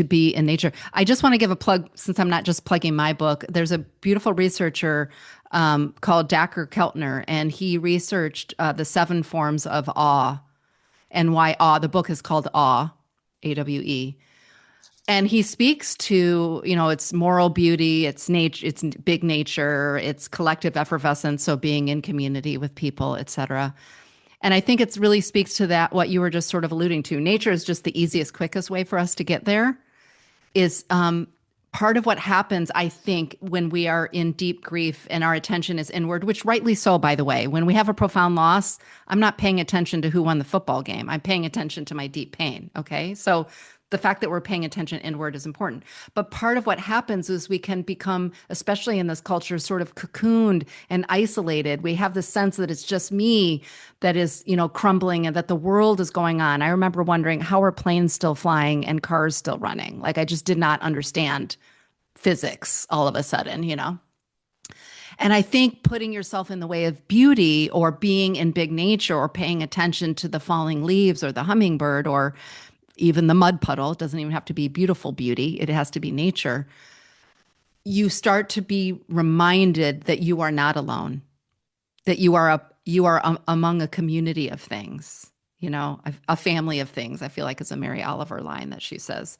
be in nature. I just want to give a plug, since I'm not just plugging my book. There's a beautiful researcher called Dacher Keltner, and he researched the 7 forms of awe, and why awe. The book is called Awe, AWE. And he speaks to, it's moral beauty, it's nature, it's big nature, it's collective effervescence, so being in community with people, et cetera. And I think it really speaks to that, what you were just sort of alluding to. Nature is just the easiest, quickest way for us to get there. Is part of what happens, I think, when we are in deep grief and our attention is inward, which rightly so, by the way. When we have a profound loss, I'm not paying attention to who won the football game. I'm paying attention to my deep pain, okay? So the fact that we're paying attention inward is important. But part of what happens is we can become, especially in this culture, sort of cocooned and isolated. We have the sense that it's just me that is, crumbling, and that the world is going on. I remember wondering, how are planes still flying and cars still running? Like, I just did not understand physics all of a sudden, And I think putting yourself in the way of beauty, or being in big nature, or paying attention to the falling leaves or the hummingbird, or even the mud puddle, it doesn't even have to be beautiful beauty, it has to be nature. You start to be reminded that you are not alone, that you are among a community of things, a family of things. I feel like it's a Mary Oliver line that she says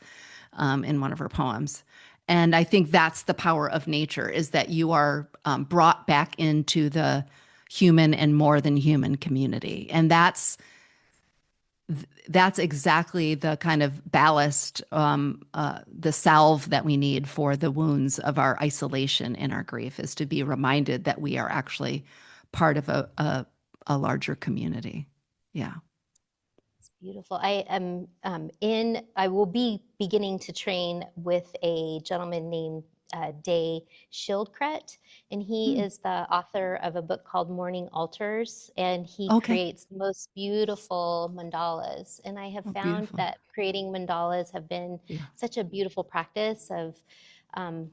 in one of her poems. And I think that's the power of nature, is that you are brought back into the human and more than human community. And that's exactly the kind of ballast, the salve that we need for the wounds of our isolation in our grief, is to be reminded that we are actually part of a larger community. Yeah. It's beautiful. I will be beginning to train with a gentleman named Day Schildkret, and he is the author of a book called Morning Altars, and he Okay. creates the most beautiful mandalas. And I have Oh, found beautiful. that creating mandalas have been Yeah. such a beautiful practice of, um,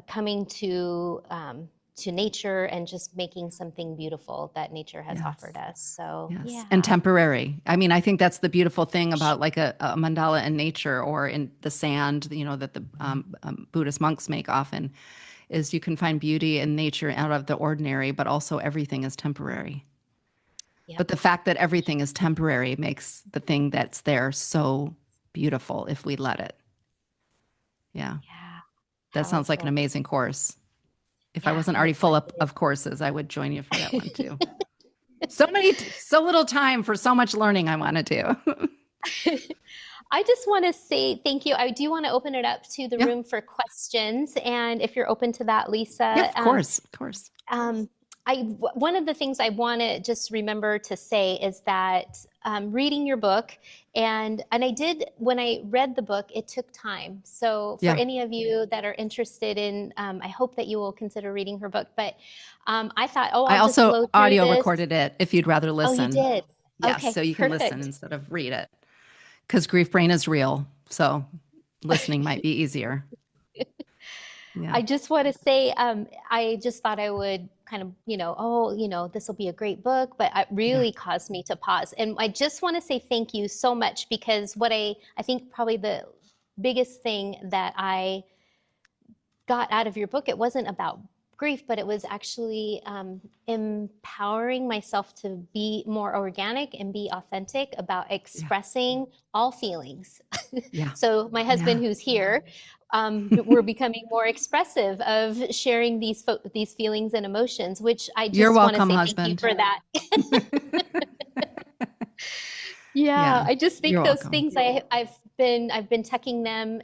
coming to nature and just making something beautiful that nature has offered Yes. us. So Yes. And yeah. temporary. I mean, I think that's the beautiful thing about like a mandala in nature or in the sand, that the Buddhist monks make often is you can find beauty in nature out of the ordinary, but also everything is temporary. But Yep. the fact that everything is temporary makes the thing that's there so beautiful if we let it. Yeah. Yeah. That sounds like an Powerful. amazing course. If I Yeah, wasn't I'm already full excited. up of courses, I would join you for that one too. So little time for so much learning I want to do. I just want to say thank you. I do want to open it up to the Yeah. room for questions. And if you're open to that, Yeah, Lisa, of course. Of course. um, one of the things I want to just remember to say is that reading your book, and I did, when I read the book, it took time. So for Yeah. any of you that are interested in, I hope that you will consider reading her book. But I thought, oh, I I'll just also blow through audio this. recorded it if you'd rather Oh, you listen. did? Yes, Okay, so you can listen perfect. instead of read it because grief brain is real. So listening might be easier. Yeah. I just want to say, I just thought I would kind of, this will be a great book, but it Yeah. really caused me to pause. And I just want to say thank you so much, because what I think probably the biggest thing that I got out of your book, it wasn't about grief, but it was actually empowering myself to be more organic and be authentic about Yeah. expressing all feelings. Yeah. So my husband, Yeah. who's here, we're becoming more expressive of sharing these feelings and emotions, which I You're just want to welcome, say thank you husband. for that. Yeah, Yeah. I just You're think those welcome. things I've been tucking them,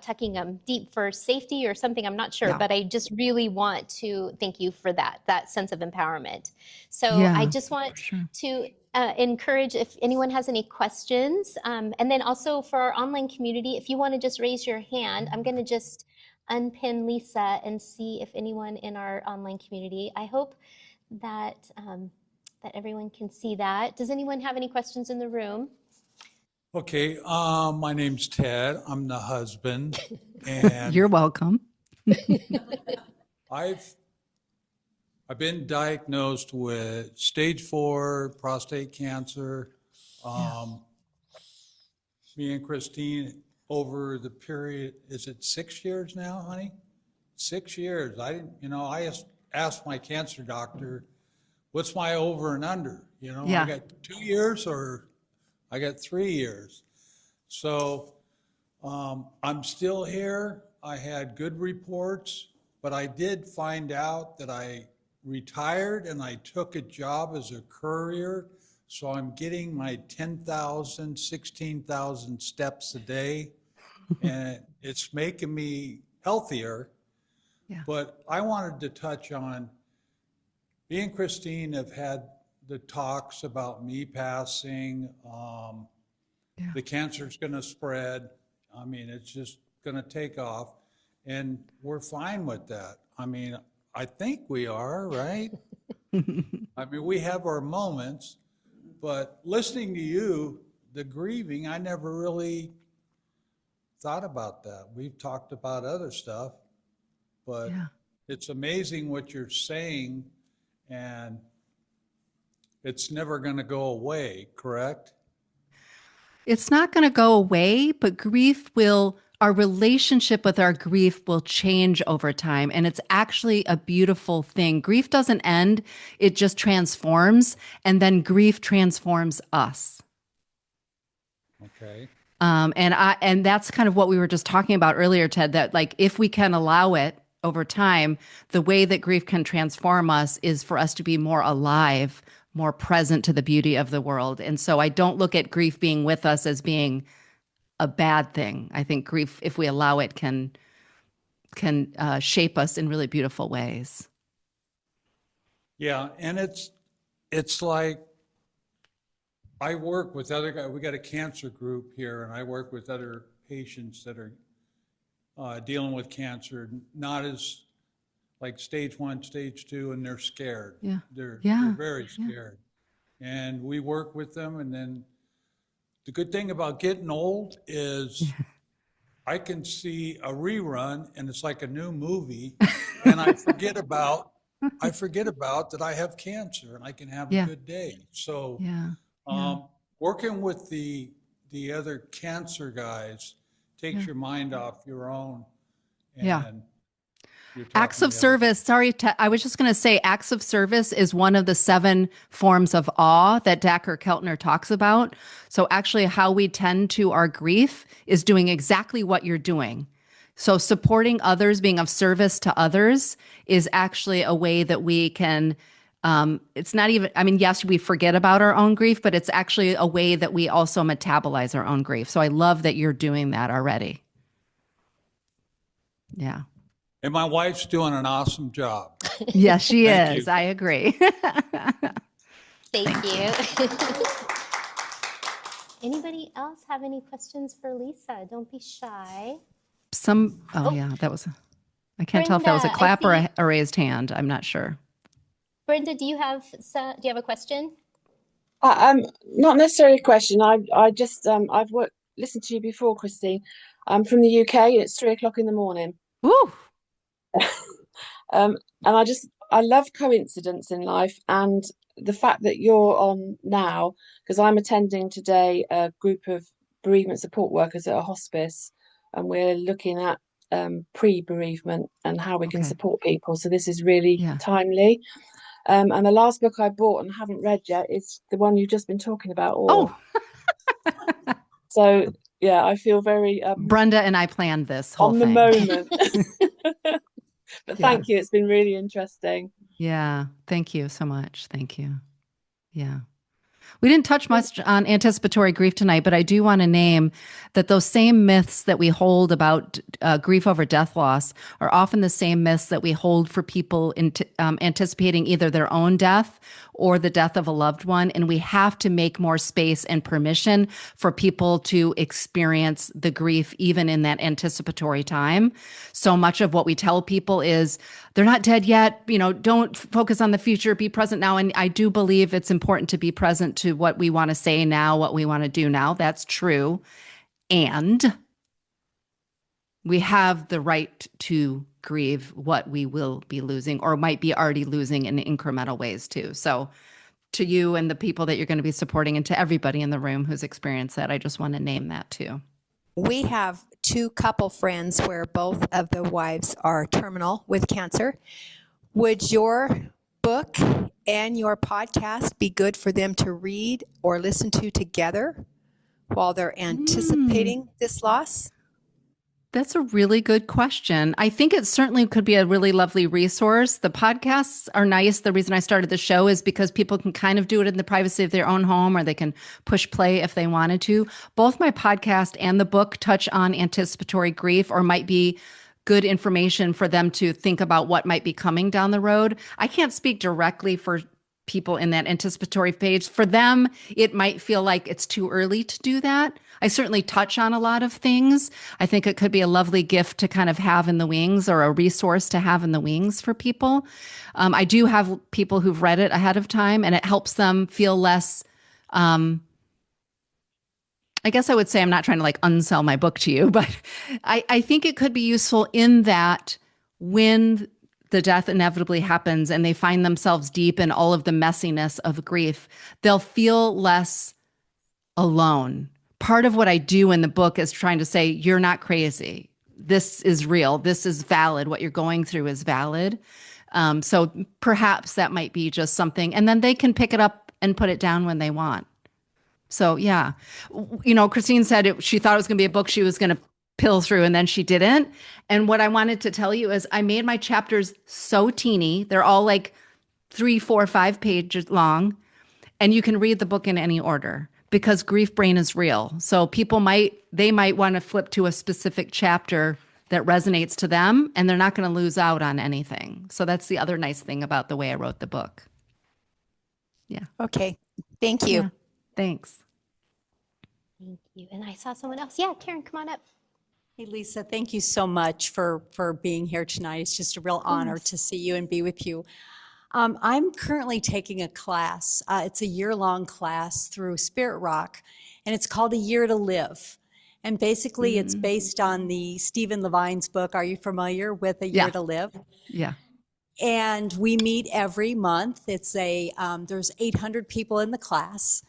tucking them deep for safety or something. I'm not sure, Yeah. but I just really want to thank you for that sense of empowerment. So I Yeah, just want for sure. to encourage if anyone has any questions, and then also for our online community, if you want to just raise your hand, I'm going to just unpin Lisa and see if anyone in our online community. I hope that that everyone can see that. Does anyone have any questions in the room? Okay, my name's Ted. I'm the husband, and You're welcome. I've I've been diagnosed with stage 4 prostate cancer. Yeah. Um, Me and Christine, over the period, is it 6 years now, honey? 6 years. I didn't, I asked my cancer doctor, what's my over and under? I Yeah. got 2 years or I got 3 years. So I'm still here. I had good reports, but I did find out that I retired and I took a job as a courier. So I'm getting my 10,000, 16,000 steps a day, and it's making me healthier. Yeah. But I wanted to touch on, me and Christine have had the talks about me passing. Yeah. The cancer's going to spread. I mean, it's just going to take off. And we're fine with that. I mean, I think we are, right? I mean, we have our moments, but listening to you, the grieving, I never really thought about that. We've talked about other stuff, but Yeah. it's amazing what you're saying, and it's never going to go away, correct? It's not going to go away, but our relationship with our grief will change over time. And it's actually a beautiful thing. Grief doesn't end, it just transforms. And then grief transforms us. Okay. And that's kind of what we were just talking about earlier, Ted, that like if we can allow it over time, the way that grief can transform us is for us to be more alive, more present to the beauty of the world. And so I don't look at grief being with us as being a bad thing. I think grief, if we allow it, can shape us in really beautiful ways. Yeah, and it's like I work with other guys. We got a cancer group here, and I work with other patients that are dealing with cancer, not as like stage 1, stage 2, and they're scared. Yeah. They're Yeah. very scared. And we work with them. And then the good thing about getting old is I can see a rerun and it's like a new movie, and I forget about that I have cancer and I can have a Yeah. good day. So Yeah. Yeah. working with the other cancer guys takes your mind off your own, Yeah. and you're Acts talking of to everybody. service. Sorry, I was just going to say acts of service is one of the 7 forms of awe that Dacher Keltner talks about. So actually how we tend to our grief is doing exactly what you're doing. So supporting others, being of service to others is actually a way that we can, it's not even, I mean, yes, we forget about our own grief, but it's actually a way that we also metabolize our own grief. So I love that you're doing that already. Yeah. And my wife's doing an awesome job. Yes, she Thank is. you. I agree. Thank you. Anybody else have any questions for Lisa? Don't be shy. Yeah, that was, I can't tell if that was a Brenda, clap or a raised hand. I'm not sure. Brenda, do you have a question? Not necessarily a question. I just I've listened to you before, Christine. I'm from the UK. It's 3 o'clock in the morning. Woo! And I love coincidence in life, and the fact that you're on now, because I'm attending today a group of bereavement support workers at a hospice, and we're looking at pre-bereavement and how we can Okay. support people. So this is really Yeah. timely. And the last book I bought and haven't read yet is the one you've just been talking about. Oh, So yeah, I feel very Brenda and I planned this whole on the thing. moment. But Yeah. thank you. It's been really interesting. Yeah. Thank you so much. Thank you. Yeah. We didn't touch much on anticipatory grief tonight, but I do want to name that those same myths that we hold about grief over death loss are often the same myths that we hold for people anticipating either their own death or the death of a loved one. And we have to make more space and permission for people to experience the grief even in that anticipatory time. So much of what we tell people is they're not dead yet, don't focus on the future, be present now. And I do believe it's important to be present to what we want to say now, what we want to do now. That's true. And we have the right to grieve what we will be losing or might be already losing in incremental ways too. So to you and the people that you're going to be supporting and to everybody in the room who's experienced that, I just want to name that too. We have 2 couple friends where both of the wives are terminal with cancer. Would your book and your podcast be good for them to read or listen to together while they're anticipating this loss? That's a really good question. I think it certainly could be a really lovely resource. The podcasts are nice. The reason I started the show is because people can kind of do it in the privacy of their own home, or they can push play if they wanted to. Both my podcast and the book touch on anticipatory grief, or might be good information for them to think about what might be coming down the road. I can't speak directly for people in that anticipatory phase. For them, it might feel like it's too early to do that. I certainly touch on a lot of things. I think it could be a lovely gift to kind of have in the wings, or a resource to have in the wings for people. I do have people who've read it ahead of time, and it helps them feel less, I guess I would say, I'm not trying to like unsell my book to you, but I think it could be useful in that when the death inevitably happens and they find themselves deep in all of the messiness of grief, they'll feel less alone. Part of what I do in the book is trying to say, you're not crazy. This is real. This is valid. What you're going through is valid. So perhaps that might be just something, and then they can pick it up and put it down when they want. So yeah, Christine said she thought it was going to be a book she was going to pill through, and then she didn't. And what I wanted to tell you is I made my chapters so teeny. They're all like 3, 4, 5 pages long, and you can read the book in any order because grief brain is real. So people might want to flip to a specific chapter that resonates to them, and they're not going to lose out on anything. So that's the other nice thing about the way I wrote the book. Yeah. Okay. Thank you. Yeah. Thanks. Thank you. And I saw someone else. Yeah, Karen, come on up. Hey, Lisa, thank you so much for being here tonight. It's just a real honor to see you and be with you. I'm currently taking a class. It's a year-long class through Spirit Rock, and it's called A Year to Live. And basically, it's based on the Stephen Levine's book. Are you familiar with A Year to Live? Yeah. And we meet every month. It's there's 800 people in the class,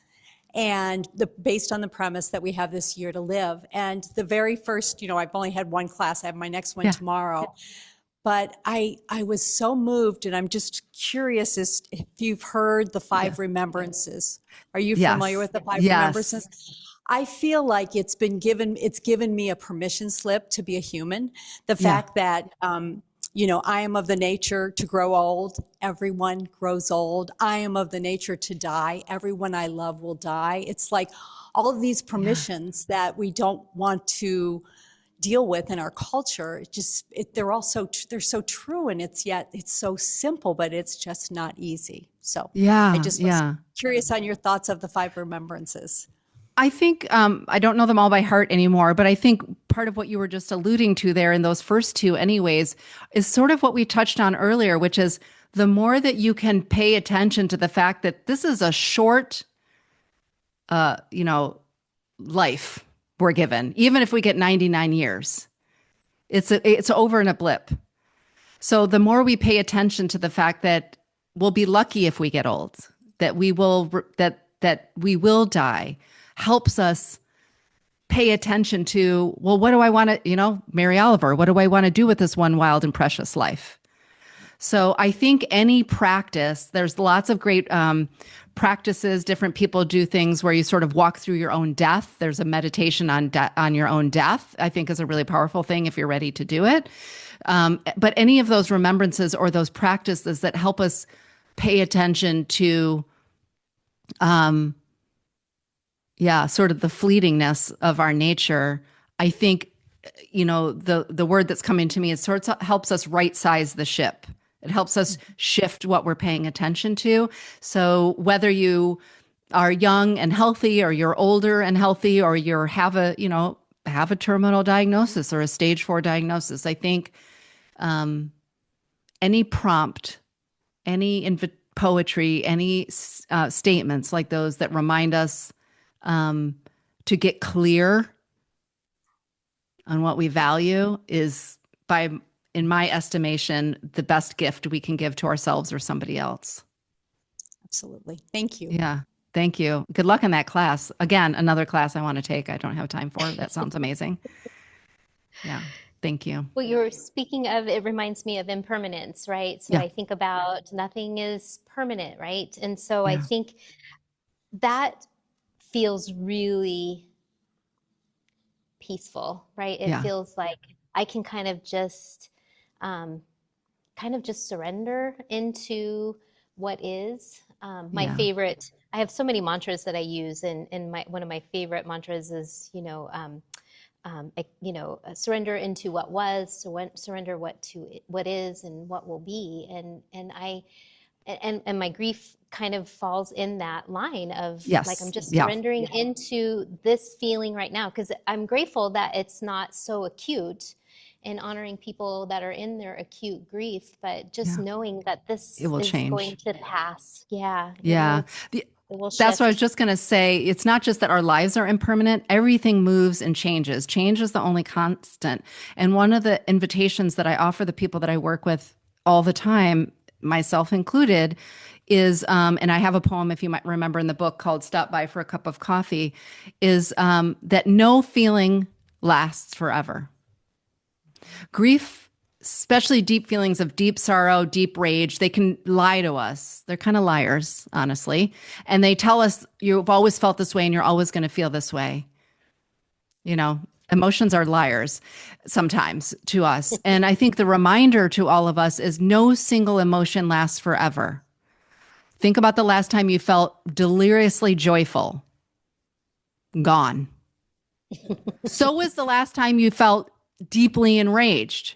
and based on the premise that we have this year to live. And the very first, I've only had one class. I have my next one tomorrow. But I was so moved, and I'm just curious as if you've heard the five remembrances. Are you familiar with the five remembrances? I feel like it's given me a permission slip to be a human. The fact that, I am of the nature to grow old. Everyone grows old. I am of the nature to die. Everyone I love will die. It's like all of these permissions that we don't want to deal with in our culture. They're so true, and it's so simple, but it's just not easy. So I just was curious on your thoughts of the five remembrances. I think I don't know them all by heart anymore, but I think part of what you were just alluding to there in those first two anyways is sort of what we touched on earlier, which is the more that you can pay attention to the fact that this is a short, life we're given, even if we get 99 years, it's over in a blip. So the more we pay attention to the fact that we'll be lucky if we get old, that we will die, helps us pay attention to, well, what do I want to, Mary Oliver, what do I want to do with this one wild and precious life? So I think any practice, there's lots of great practices. Different people do things where you sort of walk through your own death. There's a meditation on your own death, I think is a really powerful thing if you're ready to do it. But any of those remembrances or those practices that help us pay attention to sort of the fleetingness of our nature, I think, the word that's coming to me is sort of helps us right size the ship. It helps us shift what we're paying attention to. So whether you are young and healthy, or you're older and healthy, or you have a terminal diagnosis or a stage 4 diagnosis, I think any prompt, any poetry, any statements like those that remind us to get clear on what we value is, in my estimation, the best gift we can give to ourselves or somebody else. Absolutely. Thank you. Yeah. Thank you. Good luck in that class. Again, another class I want to take. I don't have time for it. That sounds amazing. Yeah. Thank you. Well, you're speaking of, it reminds me of impermanence, right? So I think about nothing is permanent, right? And so I think that feels really peaceful, right? It feels like I can kind of just surrender into what is. My favorite, I have so many mantras that I use, and one of my favorite mantras is, surrender into what was, surrender what is and what will be, and my grief kind of falls in that line of like, I'm just surrendering into this feeling right now, because I'm grateful that it's not so acute, and honoring people that are in their acute grief, but just knowing that this is change. Going to pass. Yeah. That's what I was just going to say. It's not just that our lives are impermanent. Everything moves and changes. Change is the only constant. And one of the invitations that I offer the people that I work with all the time, myself included, is, and I have a poem, if you might remember, in the book called Stop By for a Cup of Coffee, is that no feeling lasts forever. Grief, especially deep feelings of deep sorrow, deep rage, they can lie to us. They're kind of liars, honestly. And they tell us, you've always felt this way and you're always going to feel this way. Emotions are liars sometimes to us. And I think the reminder to all of us is no single emotion lasts forever. Think about the last time you felt deliriously joyful. Gone. So was the last time you felt deeply enraged.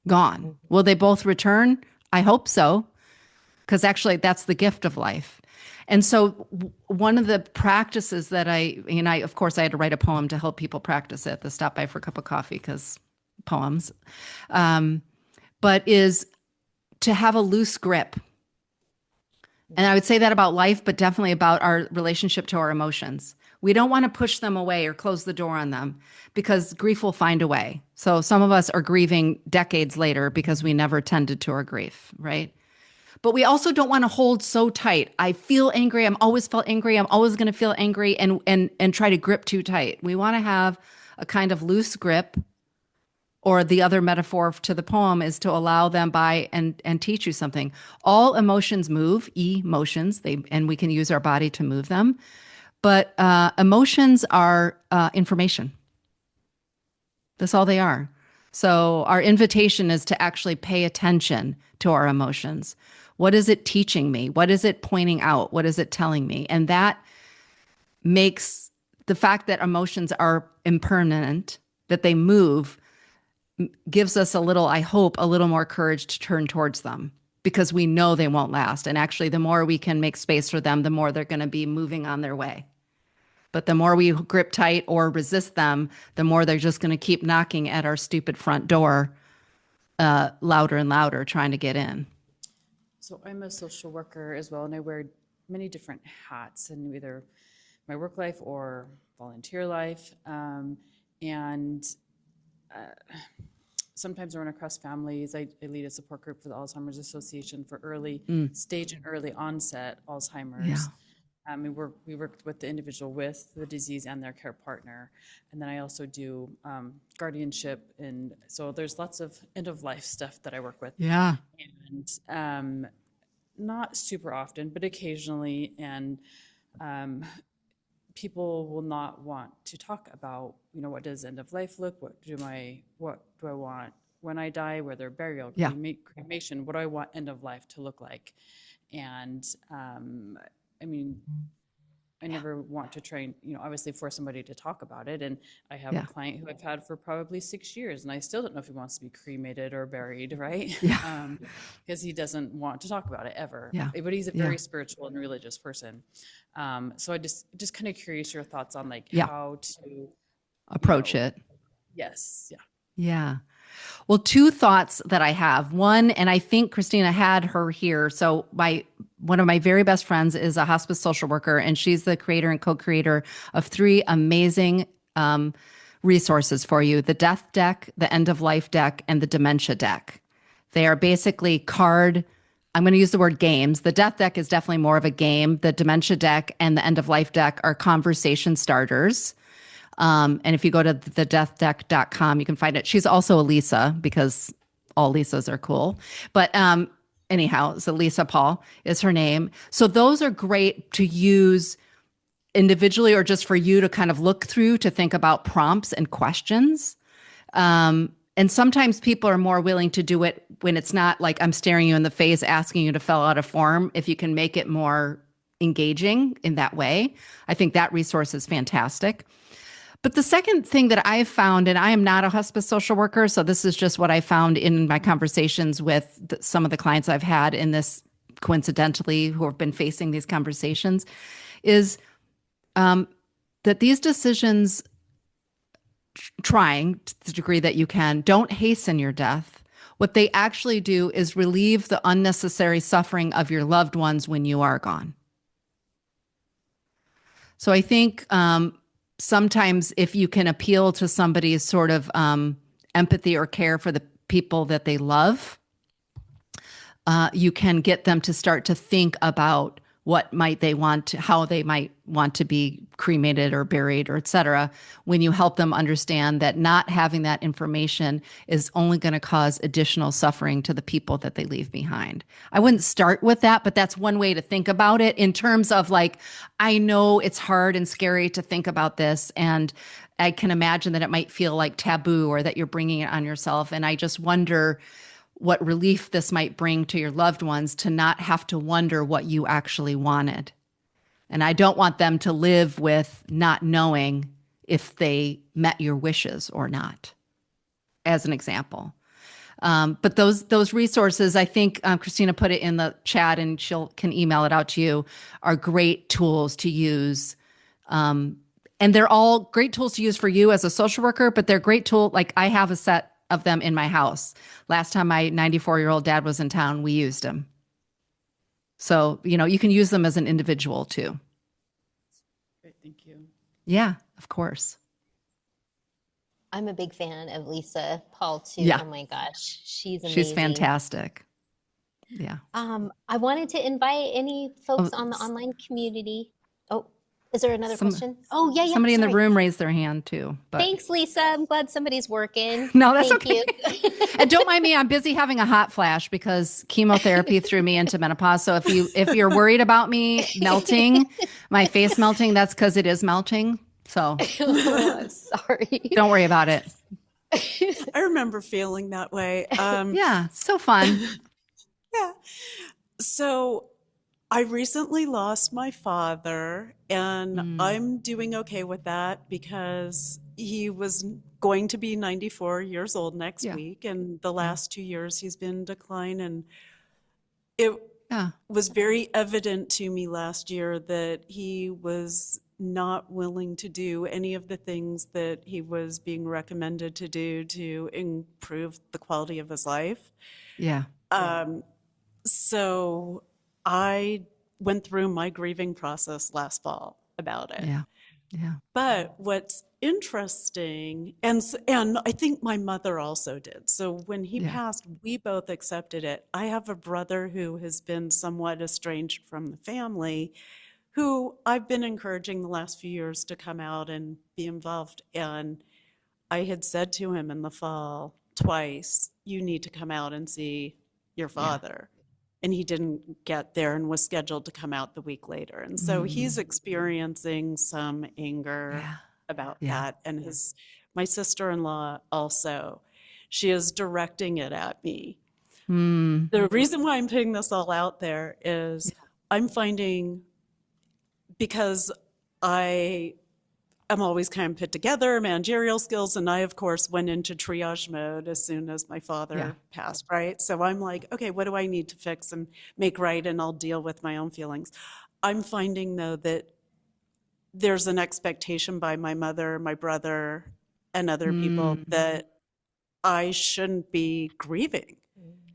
Gone. Will they both return? I hope so. because actually that's the gift of life. And so one of the practices that of course I had to write a poem to help people practice it, to stop by for a cup of coffee because poems, but is to have a loose grip. And I would say that about life, but definitely about our relationship to our emotions. We don't want to push them away or close the door on them because grief will find a way. So some of us are grieving decades later because we never tended to our grief, right? But we also don't want to hold so tight. I feel angry. I'm always felt angry. I'm always going to feel angry and try to grip too tight. We want to have a kind of loose grip, or the other metaphor to the poem is to allow them by and teach you something. All emotions move, emotions, and we can use our body to move them. But emotions are information. That's all they are. So our invitation is to actually pay attention to our emotions. What is it teaching me? What is it pointing out? What is it telling me? And that makes the fact that emotions are impermanent, that they move, gives us I hope, a little more courage to turn towards them because we know they won't last. And actually, the more we can make space for them, the more they're going to be moving on their way. But the more we grip tight or resist them, the more they're just going to keep knocking at our stupid front door, louder and louder, trying to get in. So I'm a social worker as well, and I wear many different hats in either my work life or volunteer life. Sometimes I run across families. I lead a support group for the Alzheimer's Association for early stage and early onset Alzheimer's. Yeah. We worked with the individual with the disease and their care partner. And then I also do guardianship. And so there's lots of end of life stuff that I work with. Yeah. And not super often, but occasionally. And people will not want to talk about, what does end of life look? What do I want when I die, whether burial, cremation, what do I want end of life to look like? And I never want to try and, obviously force somebody to talk about it. And I have a client who I've had for probably 6 years, and I still don't know if he wants to be cremated or buried, right? Yeah. Because he doesn't want to talk about it ever. Yeah. But he's a very spiritual and religious person. So I just kind of curious your thoughts on how to approach it. Yes. Yeah. Yeah. Well, two thoughts that I have. One, and I think Christina had her here. So one of my very best friends is a hospice social worker, and she's the creator and co-creator of 3 amazing resources for you: the Death Deck, the End of Life Deck, and the Dementia Deck. They are basically I'm going to use the word games. The Death Deck is definitely more of a game. The Dementia Deck and the End of Life Deck are conversation starters. And if you go to thedeathdeck.com, you can find it. She's also a Lisa, because all Lisas are cool. But anyhow, so Lisa Paul is her name. So those are great to use individually or just for you to kind of look through to think about prompts and questions. And sometimes people are more willing to do it when it's not like I'm staring you in the face, asking you to fill out a form. If you can make it more engaging in that way, I think that resource is fantastic. But the second thing that I've found, and I am not a hospice social worker, so this is just what I found in my conversations with some of the clients I've had in this, coincidentally, who have been facing these conversations, is that these decisions, trying to the degree that you can, don't hasten your death. What they actually do is relieve the unnecessary suffering of your loved ones when you are gone. So I think sometimes if you can appeal to somebody's sort of empathy or care for the people that they love, you can get them to start to think about what might they want, how they might want to be cremated or buried or et cetera, when you help them understand that not having that information is only going to cause additional suffering to the people that they leave behind. I wouldn't start with that, but that's one way to think about it in terms of I know it's hard and scary to think about this, and I can imagine that it might feel like taboo or that you're bringing it on yourself. And I just wonder what relief this might bring to your loved ones to not have to wonder what you actually wanted. And I don't want them to live with not knowing if they met your wishes or not, as an example. But those resources, I think Christina put it in the chat, and can email it out to you, are great tools to use. And they're all great tools to use for you as a social worker, but they're great tool. Like I have a set of them in my house. Last time my 94-year-old dad was in town, we used them. So, you can use them as an individual too. Great, thank you. Yeah, of course. I'm a big fan of Lisa Paul too. Yeah. Oh my gosh, she's amazing. She's fantastic. Yeah. I wanted to invite any folks on the online community. Oh, is there another question? Oh, yeah. Somebody in the sorry. room raised their hand too. But Thanks, Lisa. I'm glad somebody's working. no, that's Thank okay. you. And don't mind me. I'm busy having a hot flash because chemotherapy threw me into menopause. So if you're worried about me melting, my face melting, that's because it is melting. So Sorry. Don't worry about it. I remember feeling that way. Yeah, so fun. Yeah. So I recently lost my father, and I'm doing okay with that because he was going to be 94 years old next week. And the last 2 years he's been in decline. And it was very evident to me last year that he was not willing to do any of the things that he was being recommended to do to improve the quality of his life. Yeah. So I went through my grieving process last fall about it. Yeah. Yeah. But what's interesting, and I think my mother also did. So when he passed, we both accepted it. I have a brother who has been somewhat estranged from the family, who I've been encouraging the last few years to come out and be involved. And I had said to him in the fall twice, you need to come out and see your father. And he didn't get there and was scheduled to come out the week later. And so he's experiencing some anger about that. And my sister-in-law also, she is directing it at me. The reason why I'm putting this all out there is I'm finding, because I am always kind of put together, managerial skills, and I, of course, went into triage mode as soon as my father passed, right? So I'm like, okay, what do I need to fix and make right, and I'll deal with my own feelings. I'm finding, though, that there's an expectation by my mother, my brother, and other people that I shouldn't be grieving.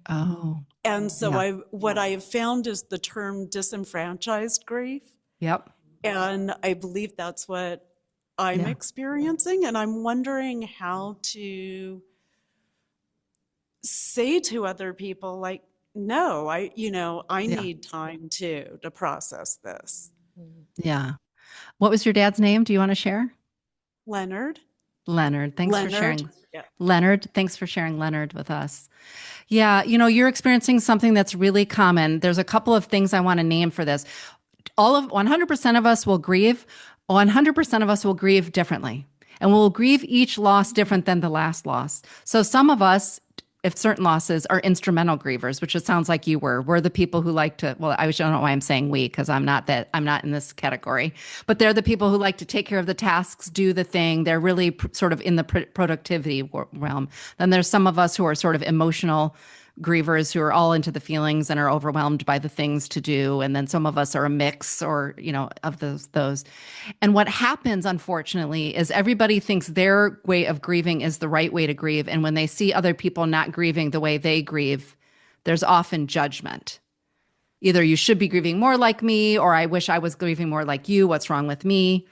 Oh. And so what I have found is the term disenfranchised grief. Yep. And I believe that's what I'm experiencing. And I'm wondering how to say to other people, like, no, I need time too to process this. Yeah. What was your dad's name? Do you want to share? Leonard. Thanks for sharing. Yeah. Leonard, thanks for sharing Leonard with us. Yeah, you're experiencing something that's really common. There's a couple of things I want to name for this. 100% of us will grieve. 100% of us will grieve differently. And we'll grieve each loss different than the last loss. So some of us, if certain losses, are instrumental grievers, which it sounds like you were. We're the people who like to, I don't know why I'm saying we, because I'm not in this category, but they're the people who like to take care of the tasks, do the thing. They're really sort of in the productivity realm. Then there's some of us who are sort of emotional grievers who are all into the feelings and are overwhelmed by the things to do. And then some of us are a mix or, of those. And what happens, unfortunately, is everybody thinks their way of grieving is the right way to grieve. And when they see other people not grieving the way they grieve, there's often judgment. Either you should be grieving more like me, or I wish I was grieving more like you. What's wrong with me?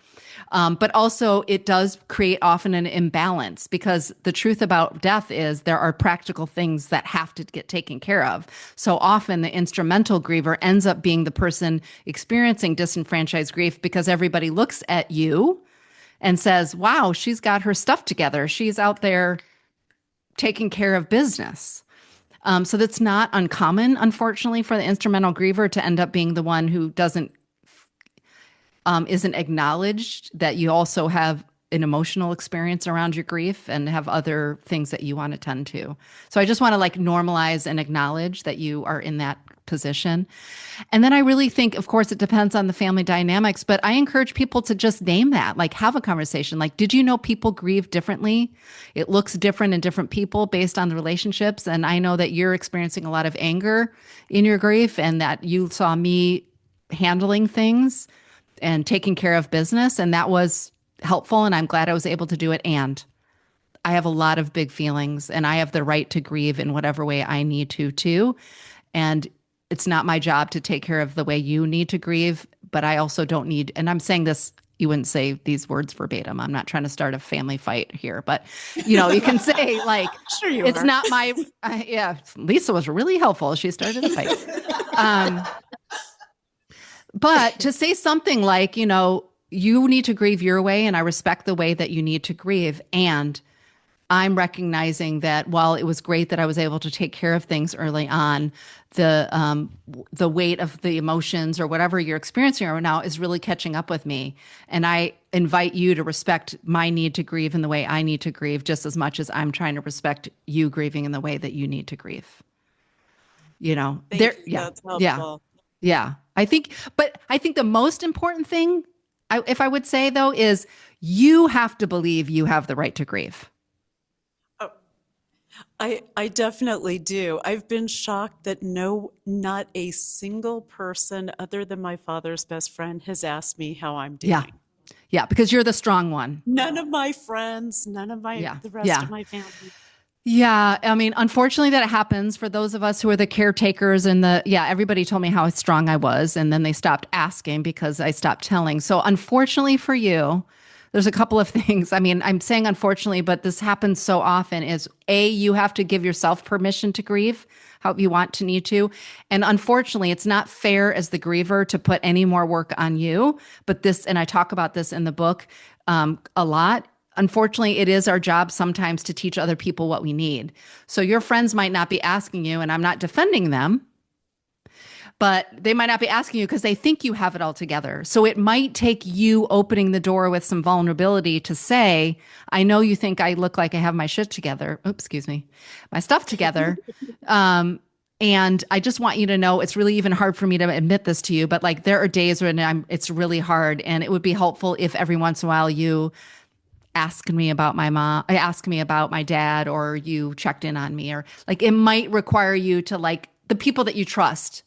But also it does create often an imbalance, because the truth about death is there are practical things that have to get taken care of. So often the instrumental griever ends up being the person experiencing disenfranchised grief, because everybody looks at you and says, wow, she's got her stuff together. She's out there taking care of business. So that's not uncommon, unfortunately, for the instrumental griever to end up being the one who isn't acknowledged that you also have an emotional experience around your grief and have other things that you want to tend to. So I just want to like normalize and acknowledge that you are in that position. And then I really think, of course, it depends on the family dynamics, but I encourage people to just name that, like have a conversation. Like, did you know people grieve differently? It looks different in different people based on the relationships. And I know that you're experiencing a lot of anger in your grief and that you saw me handling things and taking care of business. And that was helpful. And I'm glad I was able to do it. And I have a lot of big feelings and I have the right to grieve in whatever way I need to too. And it's not my job to take care of the way you need to grieve, but I also don't need, and I'm saying this, you wouldn't say these words verbatim. I'm not trying to start a family fight here, but you can say like, Sure you it's are. not my, yeah, Lisa was really helpful. She started a fight. But to say something like, you need to grieve your way and I respect the way that you need to grieve. And I'm recognizing that while it was great that I was able to take care of things early on, the weight of the emotions or whatever you're experiencing right now is really catching up with me. And I invite you to respect my need to grieve in the way I need to grieve just as much as I'm trying to respect you grieving in the way that you need to grieve. Thank you. That's helpful. Yeah. I think the most important thing, if I would say though, is you have to believe you have the right to grieve. I definitely do. I've been shocked that not a single person other than my father's best friend has asked me how I'm doing. Yeah, because you're the strong one. None of my friends, none of the rest of my family. Yeah, I mean, unfortunately that happens for those of us who are the caretakers and everybody told me how strong I was and then they stopped asking because I stopped telling. So unfortunately for you, there's a couple of things. I mean, I'm saying unfortunately, but this happens so often is you have to give yourself permission to grieve how you want to need to. And unfortunately, it's not fair as the griever to put any more work on you. But and I talk about this in the book a lot. Unfortunately, it is our job sometimes to teach other people what we need. So your friends might not be asking you, and I'm not defending them, but they might not be asking you because they think you have it all together. So it might take you opening the door with some vulnerability to say, I know you think I look like I have my shit together. Oops, excuse me, my stuff together. And I just want you to know it's really even hard for me to admit this to you, but like there are days when it's really hard and it would be helpful if every once in a while you ask me about my mom, ask me about my dad, or you checked in on me, or like it might require you to like the people that you trust.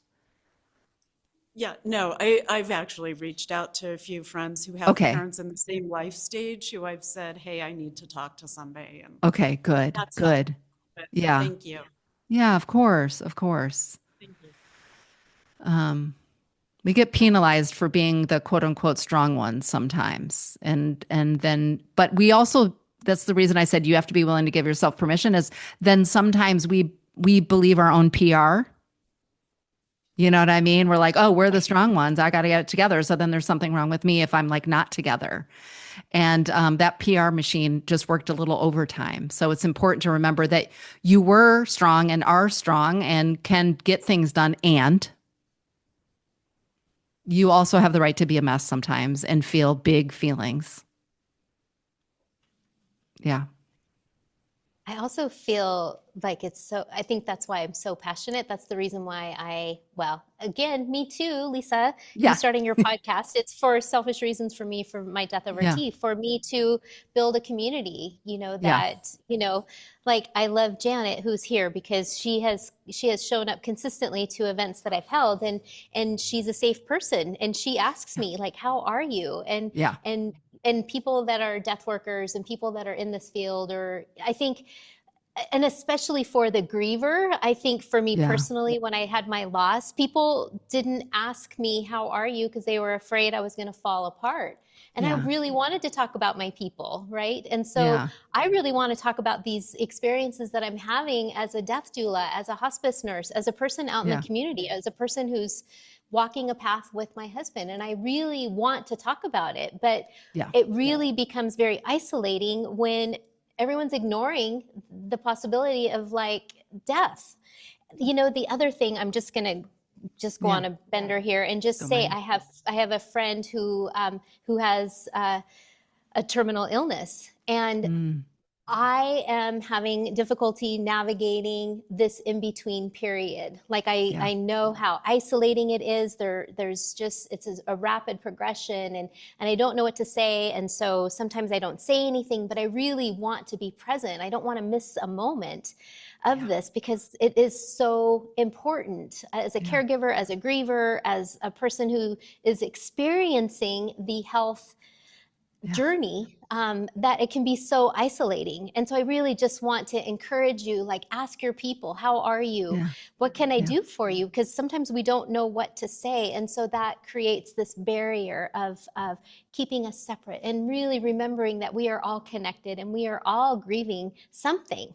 Yeah, no, I've actually reached out to a few friends who have parents in the same life stage who I've said, hey, I need to talk to somebody. And okay, good. Yeah. Thank you. Yeah, of course. Thank you. We get penalized for being the quote unquote strong ones sometimes. But we also, that's the reason I said you have to be willing to give yourself permission is then sometimes we believe our own PR. You know what I mean? We're like, oh, we're the strong ones. I got to get it together. So then there's something wrong with me if I'm like not together. And that PR machine just worked a little overtime. So it's important to remember that you were strong and are strong and can get things done. And you also have the right to be a mess sometimes and feel big feelings. Yeah. I also feel like I think that's why I'm so passionate. That's the reason why again, me too, Lisa, you starting your podcast. It's for selfish reasons for me, for my death over tea, for me to build a community, like I love Janet who's here because she has shown up consistently to events that I've held and she's a safe person. And she asks me like, how are you? And people that are death workers and people that are in this field, or I think, and especially for the griever, I think for me personally, when I had my loss, people didn't ask me, how are you? Because they were afraid I was going to fall apart. And I really wanted to talk about my people, right? And so I really want to talk about these experiences that I'm having as a death doula, as a hospice nurse, as a person out in the community, as a person who's walking a path with my husband. And I really want to talk about it, but it really becomes very isolating when everyone's ignoring the possibility of like death. The other thing, I'm just going to go on a bender here and just say, I have a friend who has a terminal illness. And I am having difficulty navigating this in-between period. Like I know how isolating it is. There's just, it's a rapid progression, and I don't know what to say. And so sometimes I don't say anything, but I really want to be present. I don't want to miss a moment of this, because it is so important as a caregiver, as a griever, as a person who is experiencing the health journey, that it can be so isolating. And so I really just want to encourage you, like, ask your people, how are you? What can I do for you? Because sometimes we don't know what to say. And so that creates this barrier of keeping us separate, and really remembering that we are all connected and we are all grieving something.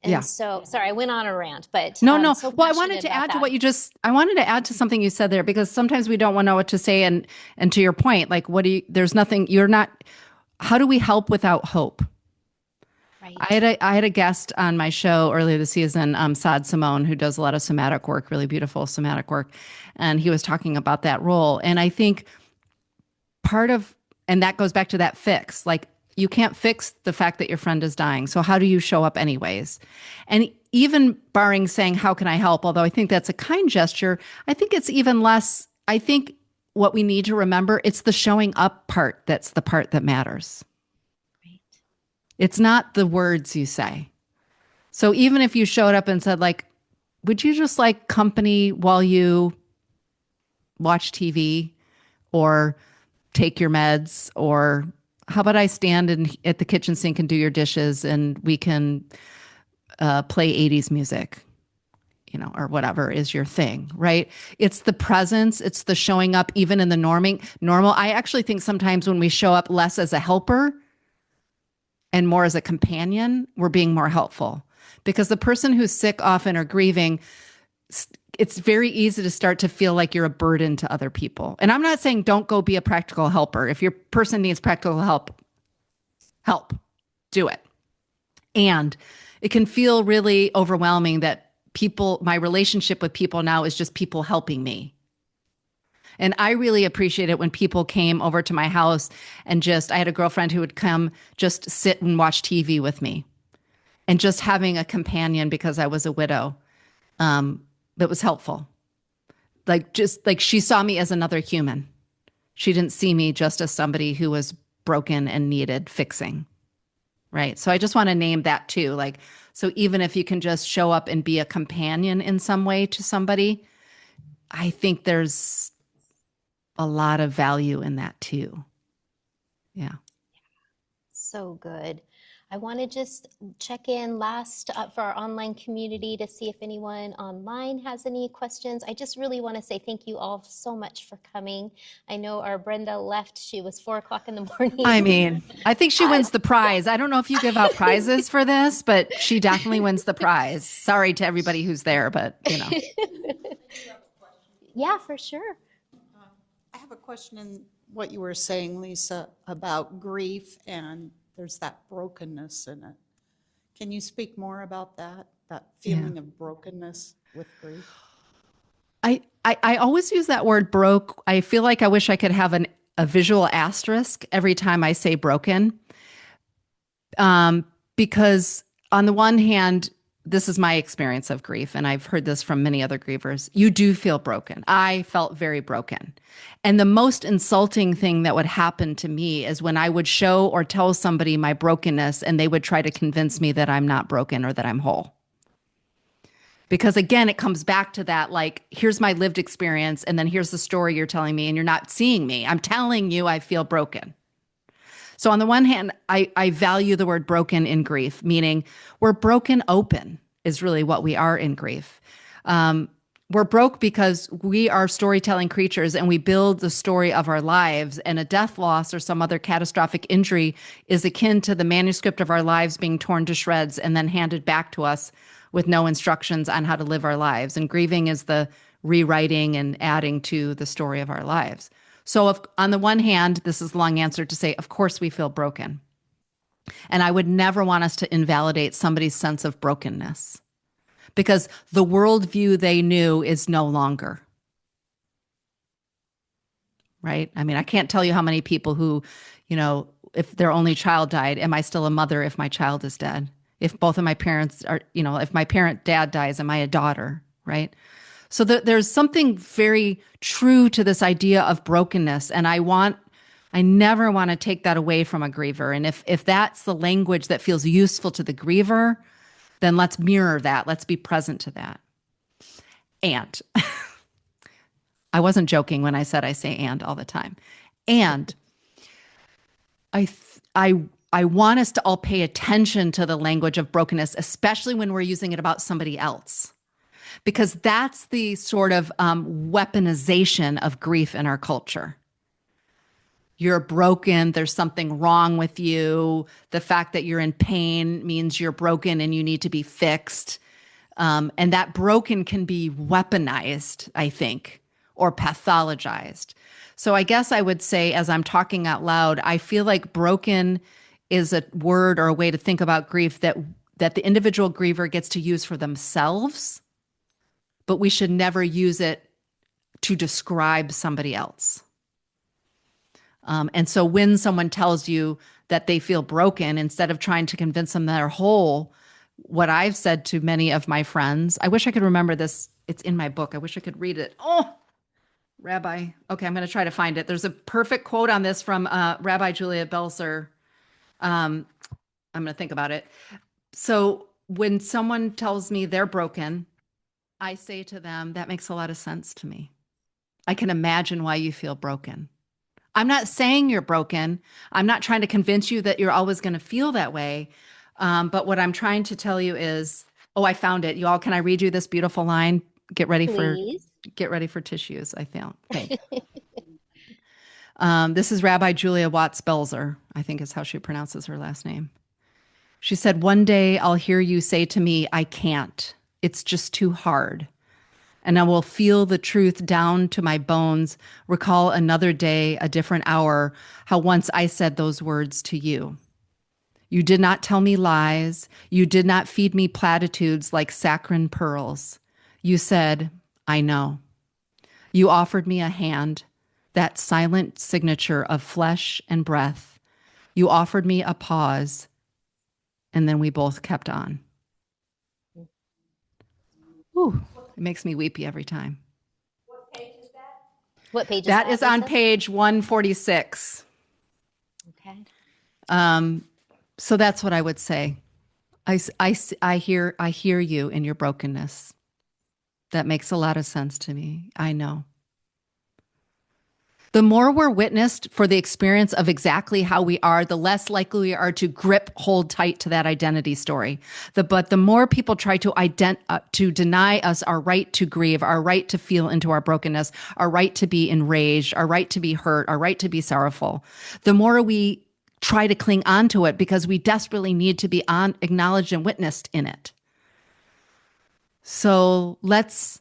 And so, sorry, I went on a rant, but no. So well, I wanted to add to what you I wanted to add to something you said there, because sometimes we don't want to know what to say. And to your point, like, there's nothing, how do we help without hope? Right. I had a guest on my show earlier this season, Saad Simone, who does a lot of somatic work, really beautiful somatic work. And he was talking about that role. And I think and that goes back to that fix, like, you can't fix the fact that your friend is dying. So how do you show up anyways? And even barring saying, how can I help? Although I think that's a kind gesture, I think it's even less. I think what we need to remember, it's the showing up part that's the part that matters. Right. It's not the words you say. So even if you showed up and said, like, would you just like company while you watch TV or take your meds, or how about I stand at the kitchen sink and do your dishes, and we can play 80s music, or whatever is your thing, right? It's the presence. It's the showing up even in the normal. I actually think sometimes when we show up less as a helper and more as a companion, we're being more helpful. Because the person who's sick often or grieving, it's very easy to start to feel like you're a burden to other people. And I'm not saying don't go be a practical helper. If your person needs practical help, do it. And it can feel really overwhelming that my relationship with people now is just people helping me. And I really appreciate it when people came over to my house and I had a girlfriend who would come just sit and watch TV with me, and just having a companion, because I was a widow. That was helpful. Like she saw me as another human. She didn't see me just as somebody who was broken and needed fixing. Right. So I just want to name that too. Like, so even if you can just show up and be a companion in some way to somebody, I think there's a lot of value in that too. Yeah. So good. I want to just check in last for our online community to see if anyone online has any questions. I just really want to say thank you all so much for coming. I know our Brenda left. She was 4 o'clock in the morning. I mean, I think she wins the prize. I don't know if you give out prizes for this, but she definitely wins the prize. Sorry to everybody who's there, but Yeah, for sure. I have a question in what you were saying, Lisa, about grief, and there's that brokenness in it. Can you speak more about that feeling of brokenness with grief? I always use that word broke. I feel like I wish I could have a visual asterisk every time I say broken. Because on the one hand, this is my experience of grief, and I've heard this from many other grievers. You do feel broken. I felt very broken. And the most insulting thing that would happen to me is when I would show or tell somebody my brokenness, and they would try to convince me that I'm not broken or that I'm whole. Because again, it comes back to that, like, here's my lived experience, and then here's the story you're telling me, and you're not seeing me. I'm telling you I feel broken. So on the one hand, I value the word broken in grief, meaning we're broken open is really what we are in grief. We're broke because we are storytelling creatures, and we build the story of our lives, and a death, loss, or some other catastrophic injury is akin to the manuscript of our lives being torn to shreds and then handed back to us with no instructions on how to live our lives. And grieving is the rewriting and adding to the story of our lives. So on the one hand, this is a long answer to say, of course we feel broken. And I would never want us to invalidate somebody's sense of brokenness, because the worldview they knew is no longer. Right? I mean, I can't tell you how many people who, if their only child died, am I still a mother if my child is dead? If both of my parents are, if my dad dies, am I a daughter, right? So there's something very true to this idea of brokenness. And I never want to take that away from a griever. And if that's the language that feels useful to the griever, then let's mirror that. Let's be present to that. And I wasn't joking when I said I say and all the time. And I want us to all pay attention to the language of brokenness, especially when we're using it about somebody else, because that's the sort of weaponization of grief in our culture. You're broken. There's something wrong with you. The fact that you're in pain means you're broken and you need to be fixed. And that broken can be weaponized, I think, or pathologized. So I guess I would say, as I'm talking out loud, I feel like broken is a word or a way to think about grief that the individual griever gets to use for themselves, but we should never use it to describe somebody else. And so when someone tells you that they feel broken, instead of trying to convince them they're whole, what I've said to many of my friends, I wish I could remember this. It's in my book. I wish I could read it. Oh, Rabbi. Okay, I'm going to try to find it. There's a perfect quote on this from Rabbi Julia Belzer. I'm going to think about it. So when someone tells me they're broken, I say to them, that makes a lot of sense to me. I can imagine why you feel broken. I'm not saying you're broken. I'm not trying to convince you that you're always going to feel that way. But what I'm trying to tell you is, I found it. You all, can I read you this beautiful line? Get ready for tissues. I found. Okay. This is Rabbi Julia Watts Belzer, I think is how she pronounces her last name. She said, "One day I'll hear you say to me, I can't. It's just too hard. And I will feel the truth down to my bones, recall another day, a different hour, how once I said those words to you. You did not tell me lies. You did not feed me platitudes like saccharine pearls. You said, I know. You offered me a hand, that silent signature of flesh and breath. You offered me a pause, and then we both kept on." Ooh, it makes me weepy every time. What page is that? What page is that? That is on page 146. Okay. So that's what I would say. I hear you in your brokenness. That makes a lot of sense to me. I know. The more we're witnessed for the experience of exactly how we are, the less likely we are to hold tight to that identity story. But the more people try to deny us our right to grieve, our right to feel into our brokenness, our right to be enraged, our right to be hurt, our right to be sorrowful, the more we try to cling on to it because we desperately need to be acknowledged and witnessed in it. So let's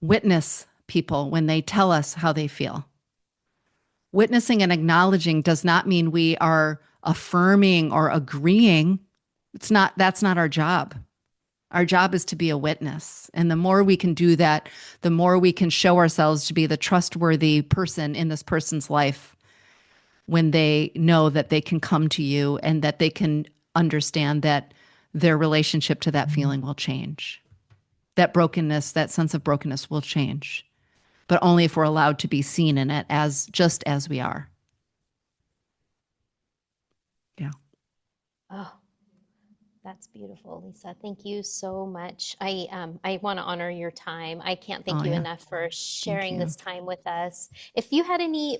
witness people when they tell us how they feel. Witnessing and acknowledging does not mean we are affirming or agreeing. That's not our job. Our job is to be a witness. And the more we can do that, the more we can show ourselves to be the trustworthy person in this person's life when they know that they can come to you and that they can understand that their relationship to that feeling will change. That brokenness, that sense of brokenness will change. But only if we're allowed to be seen in it just as we are. Yeah. Oh, that's beautiful, Lisa. Thank you so much. I want to honor your time. I can't thank you enough for sharing this time with us. If you had any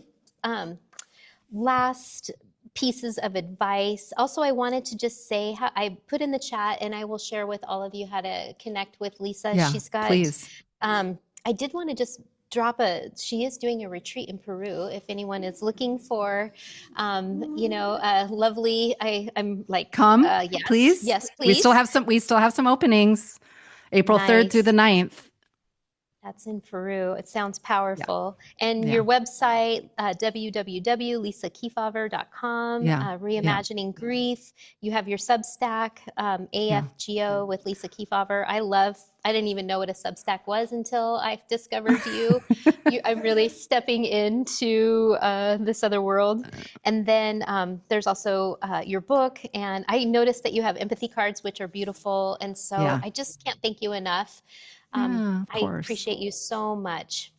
last pieces of advice. Also, I wanted to just say how I put in the chat, and I will share with all of you how to connect with Lisa. Yeah, She's got, please. I did want to just she is doing a retreat in Peru. If anyone is looking for, a lovely, I'm like, come, yes, please. Yes, please. We still have some openings, April 3rd through the 9th. That's in Peru. It sounds powerful. And Yeah. your website, www.lisakeefauver.com, Yeah. Reimagining Grief. You have your Substack, AFGO with Lisa Keefauver. I didn't even know what a Substack was until I discovered you. I'm really stepping into this other world. And then there's also your book. And I noticed that you have empathy cards, which are beautiful. And so I just can't thank you enough. Of I course. appreciate you so much.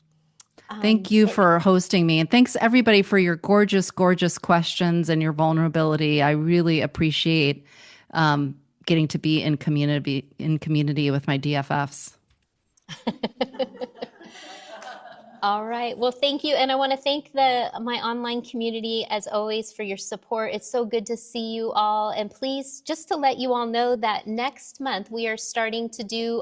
Thank you for hosting me. And thanks everybody for your gorgeous, gorgeous questions and your vulnerability. I really appreciate getting to be in community with my DFFs. All right. Well, thank you. And I want to thank my online community, as always, for your support. It's so good to see you all. And please, just to let you all know that next month we are starting to do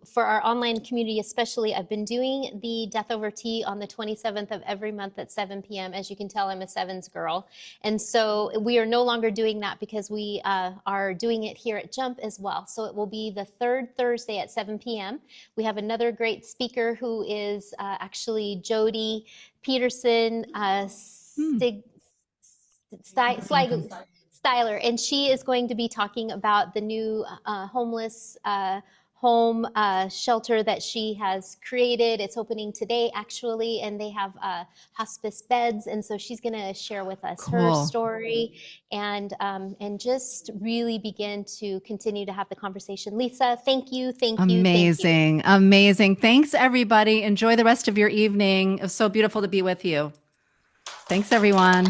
for our online community especially, I've been doing the Death Over Tea on the 27th of every month at 7 p.m. As you can tell, I'm a sevens girl. And so we are no longer doing that because we are doing it here at Jump as well. So it will be the third Thursday at 7 p.m. We have another great speaker who is actually Jody Peterson Styler, and she is going to be talking about the new homeless home shelter that she has created. It's opening today, actually, and they have hospice beds. And so she's going to share with us her story and just really begin to continue to have the conversation. Lisa, thank you. Amazing. Amazing. Thanks, everybody. Enjoy the rest of your evening. It was so beautiful to be with you. Thanks, everyone.